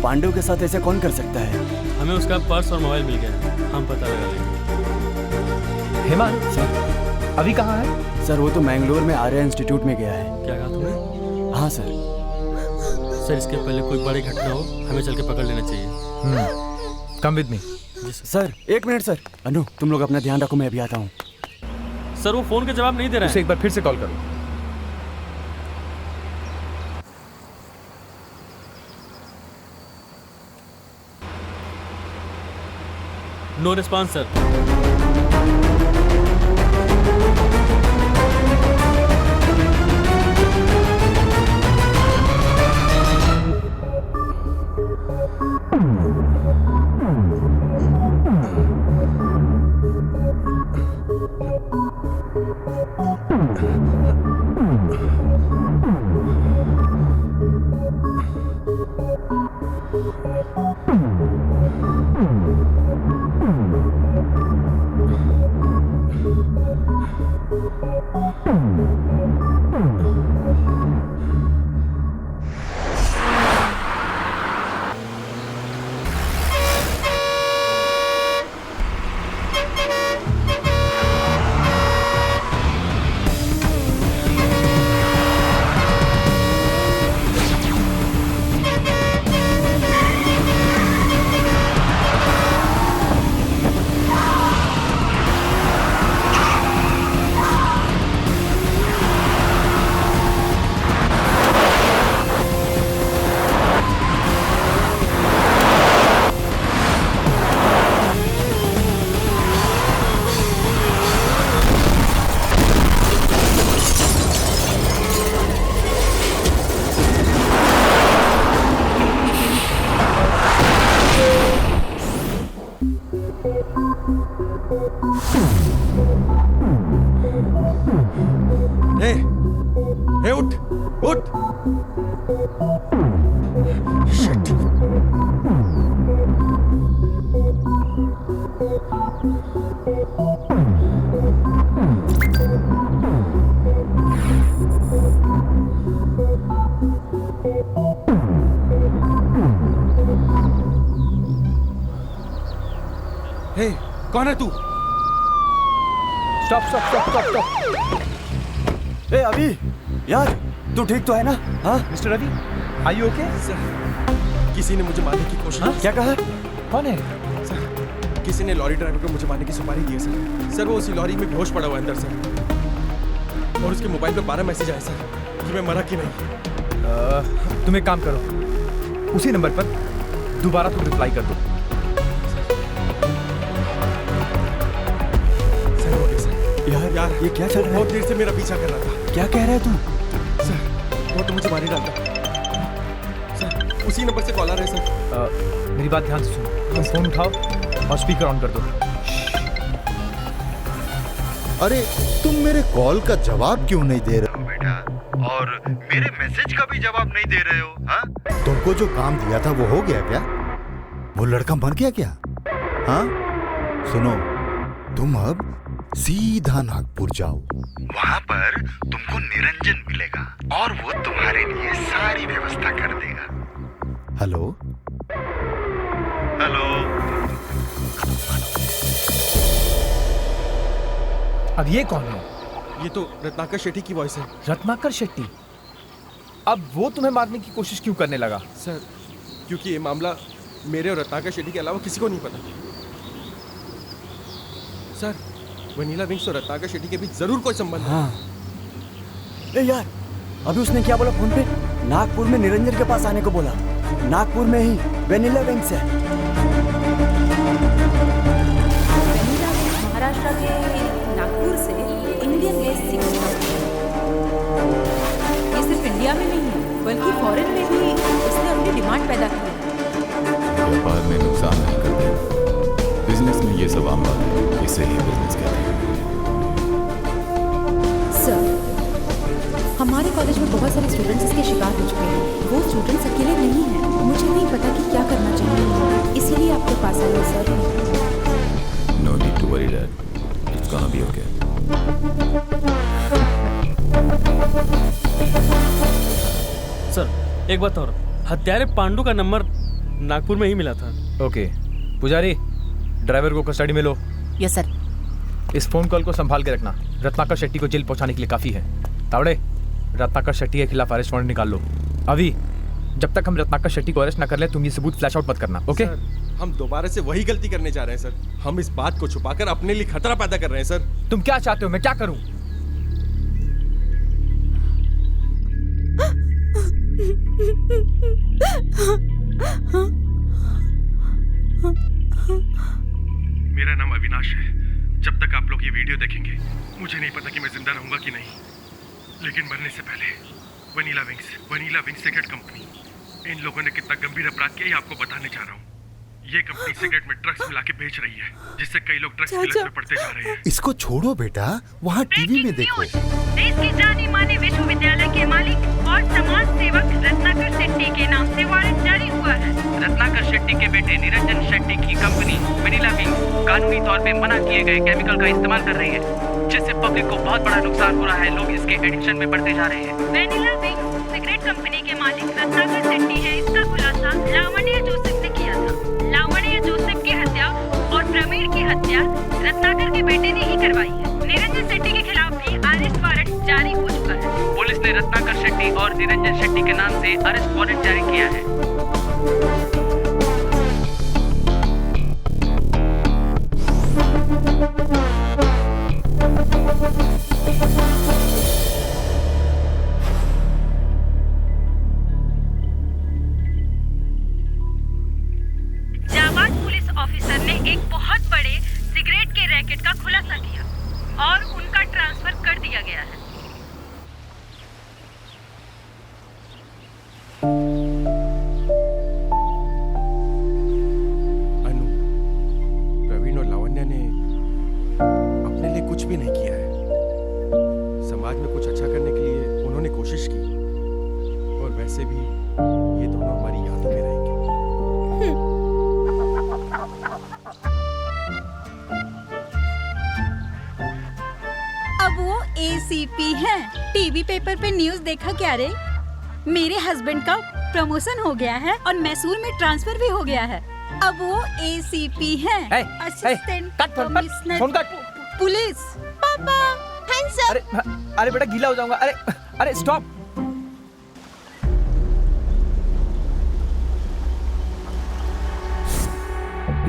पांडु के साथ ऐसा कौन कर सकता है? हमें उसका पर्स और मोबाइल मिल गया, हम पता लगा लेंगे। हेमंत सर अभी कहाँ है? सर वो तो मैंगलोर में आर्या इंस्टीट्यूट में गया है। क्या कहा तुमने? हाँ सर। सर इसके पहले कोई बड़ी घटना हो, हमें चल के पकड़ लेना चाहिए। Come with me. सर एक मिनट सर। अनु तुम लोग अपना ध्यान रखो, मैं अभी आता हूँ। सर वो फोन के जवाब नहीं दे रहा है। उसे एक बार फिर से कॉल करो। No response sir. कौन है तू? Stop stop stop stop stop. ए अभी यार तू ठीक तो है ना? हाँ Mr Ravi, are you okay? Sir किसी ने मुझे मारने की कोशिश की। क्या कहा? कौन है? सर किसी ने लॉरी ड्राइवर को मुझे मारने की सुपारी दी है सर। सर वो उसी लॉरी में बेहोश पड़ा हुआ है अंदर सर, और उसके मोबाइल पे 12 मैसेज आए सर कि मैं मरा कि नहीं। तुम एक काम करो, उसी नंबर पर दोबारा तुम रिप्लाई कर दो। यार ये क्या चल रहा है? बहुत देर से मेरा पीछा कर रहा था। क्या कह रहा है तू? सर वो तो मुझे मार ही डालता। सर उसी नंबर से कॉल आ रहा है सर। मेरी बात ध्यान से सुनो, तुम फोन उठाओ और स्पीकर ऑन कर दो। अरे तुम मेरे कॉल का जवाब क्यों नहीं दे रहे हो बेटा? और मेरे मैसेज का भी जवाब नहीं दे रहे हो? हाँ? तुमको जो काम दिया था वो हो गया क्या? वो लड़का मर गया क्या? हाँ सुनो, तुम अब सीधा नागपुर जाओ, वहाँ पर तुमको निरंजन मिलेगा और वो तुम्हारे लिए सारी व्यवस्था कर देगा। Hello hello. अब ये कौन है? ये तो रत्नाकर शेट्टी की वॉइस है। रत्नाकर शेट्टी? अब वो तुम्हें मारने की कोशिश क्यों करने लगा? सर क्योंकि ये मामला मेरे और रत्नाकर शेट्टी के अलावा किसी को नहीं पता। सर वनीला विंग्स और रत्नाकर शेट्टी के बीच जरूर कोई संबंध है। ए यार, अभी उसने क्या बोला फोन पे? नागपुर में निरंजन के पास आने को बोला। नागपुर में ही वेनिला विंग्स है। वेनिला विंग्स महाराष्ट्र के नागपुर से इंडियन बेस्ड सिक्स ये सिर्फ इंडिया में नहीं है बल्कि फॉरेन में भी उसने अपनी डिमांड पैदा की है। व्यापार में नुकसान नहीं करते, बिजनेस में ये सब आम बात है, इसे ही बिजनेस कहते हैं। सर हमारे कॉलेज में बहुत सारे स्टूडेंट्स इसके शिकार हो चुके हैं। वो स्टूडेंट्स अकेले नहीं हैं। मुझे नहीं पता कि क्या करना चाहिए, इसीलिए आपके पास आया sir. No need to worry dad, it's gonna be okay. Sir एक बात और, हत्यारे पांडु का नंबर नागपुर में ही मिला था। ओके पुजारी, ड्राइवर को कस्टडी में लो। Yes sir. इस फोन कॉल को संभाल के रखना, रत्नाकर शेट्टी को जेल पहुंचाने के लिए काफी है। तावड़े, रत्नाकर शेट्टी के खिलाफ अरेस्ट वारंट निकाल लो अभी। जब तक हम रत्नाकर शेट्टी को अरेस्ट ना कर ले तुम ये सबूत फ्लैश आउट मत करना। ओके सर, हम दोबारा से वही गलती करने जा रहे हैं सर। हम इस बात को छुपाकर अपने लिए खतरा पैदा कर रहे हैं सर। तुम क्या चाहते हो, मैं क्या करूं? मेरा नाम अविनाश है। जब तक आप लोग ये वीडियो देखेंगे मुझे नहीं पता कि मैं जिंदा रहूंगा कि नहीं, लेकिन मरने से पहले वनीला विंग्स सिगरेट कंपनी, इन लोगों ने कितना गंभीर अपराध किया ये आपको बताने जा रहा हूँ। ये कंपनी सिगरेट में ड्रग्स मिला के बेच रही है, जिससे कई लोग ड्रग्स की लत में पड़ते जा रहे हैं। इसको छोड़ो बेटा, वहाँ टीवी में देखो। देश के जाने माने विश्वविद्यालय के मालिक और समाज सेवक रत्नाकर शेट्टी के नाम से वारंट जारी हुआ है। रत्नाकर शेट्टी के बेटे निरंजन शेट्टी की कंपनी वेनिला विंग्स कानूनी तौर पे मना किए गए केमिकल का इस्तेमाल कर रही है, जिससे पब्लिक को बहुत बड़ा नुकसान हो रहा है। लोग इसके एडिक्शन में पड़ते जा रहे हैं। वेनिला विंग्स सिगरेट कंपनी के मालिक रत्नाकर शेट्टी है। इसका खुलासा लावण्य जोसेफ ने किया था। लावण्य जोसेफ की हत्या और प्रवीण की हत्या रत्नाकर के बेटे ने ही करवाई है। निरंजन शेट्टी के खिलाफ भी अरेस्ट वारंट जारी हो चुका है। पुलिस ने रत्नाकर शेट्टी और निरंजन शेट्टी के नाम से अरेस्ट वारंट जारी किया है। जाबाज पुलिस ऑफिसर ने एक बहुत बड़े सिगरेट के रैकेट का खुलासा किया और उनका ट्रांसफर कर दिया गया है। अनु, प्रवीण और लावण्य ने अपने लिए कुछ भी नहीं किया है। समाज में कुछ अच्छा करने के लिए उन्होंने कोशिश की, और वैसे भी ये दोनों हमारी यादों में रहेंगे। अब वो एसीपी हैं। टीवी पेपर पे न्यूज़ देखा क्या रे? मेरे हस्बैंड का प्रमोशन हो गया है और मैसूर में ट्रांसफर भी हो गया है। अब वो एसीपी हैं। Assistant commissioner police. पापा हैंड्स अप। अरे बेटा गीला हो जाऊंगा। अरे स्टॉप।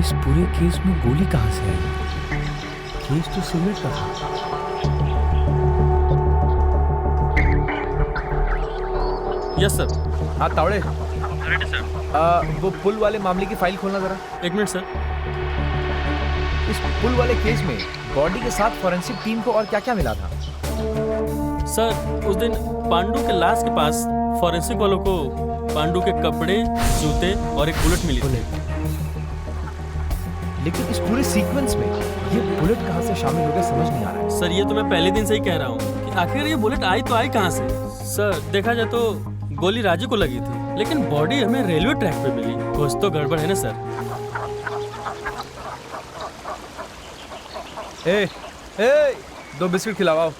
इस पूरे केस में गोली कहाँ से आई? केस तो सिगरेट का था। Yes sir. हाँ तावड़े, रेडी सर। वो पुल वाले मामले की फाइल खोलना जरा। एक मिनट सर। इस पुल वाले केस में बॉडी के साथ फॉरेंसिक टीम को और क्या क्या मिला था? सर उस दिन पांडु के लाश के पास फॉरेंसिक वालों को पांडु के कपड़े, जूते और एक बुलेट मिली थी। लेकिन इस पूरे सीक्वेंस में ये बुलेट कहाँ से शामिल हो गया समझ नहीं आ रहा है। सर ये तो मैं पहले दिन से ही कह रहा हूँ कि आखिर ये बुलेट आई तो आई कहाँ से। सर देखा जाए तो गोली राजू को लगी थी, लेकिन बॉडी हमें रेलवे ट्रैक पे मिली। कुछ तो गड़बड़ है ना सर। ए, 2 बिस्किट खिलाओ।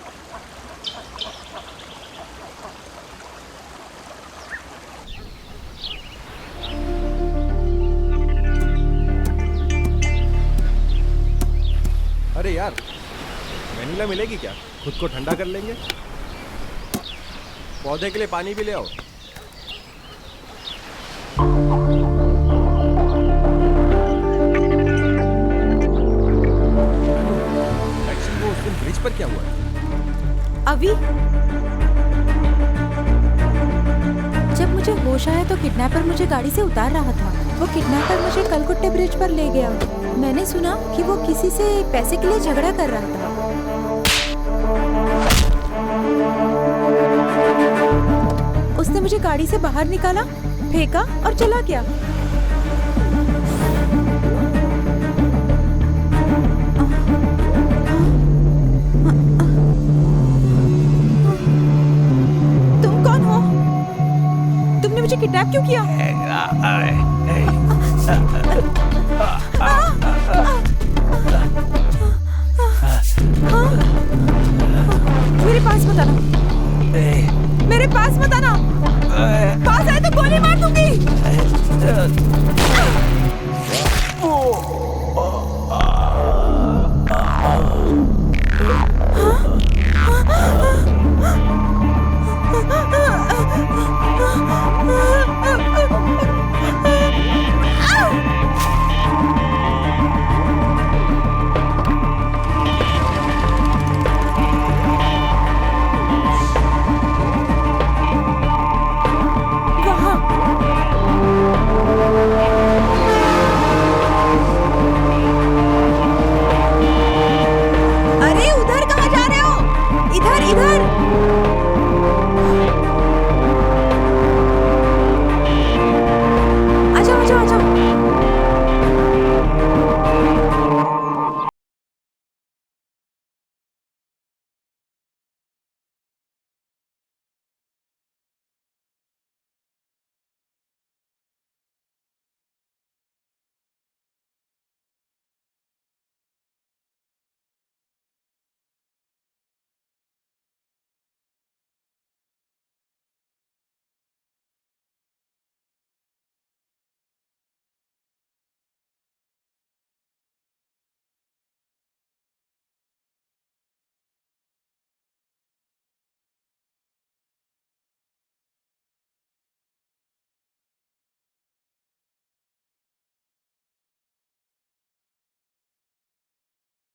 अरे यार, वेनिला मिलेगी क्या? खुद को ठंडा कर लेंगे। पौधे के लिए पानी भी ले आओ। पर क्या हुआ? अभी जब मुझे होश आया तो किडनैपर मुझे गाड़ी से उतार रहा था। वो किडनैपर मुझे कलकुट्टे ब्रिज पर ले गया। मैंने सुना कि वो किसी से पैसे के लिए झगड़ा कर रहा था। उसने मुझे गाड़ी से बाहर निकाला, फेंका और चला गया। तुम कौन हो? तुमने मुझे किडनैप क्यों किया? मेरे पास मत आना। मेरे पास मत आना। पास आए तो गोली मार दूंगी।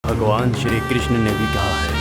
भगवान श्री कृष्ण ने भी कहा है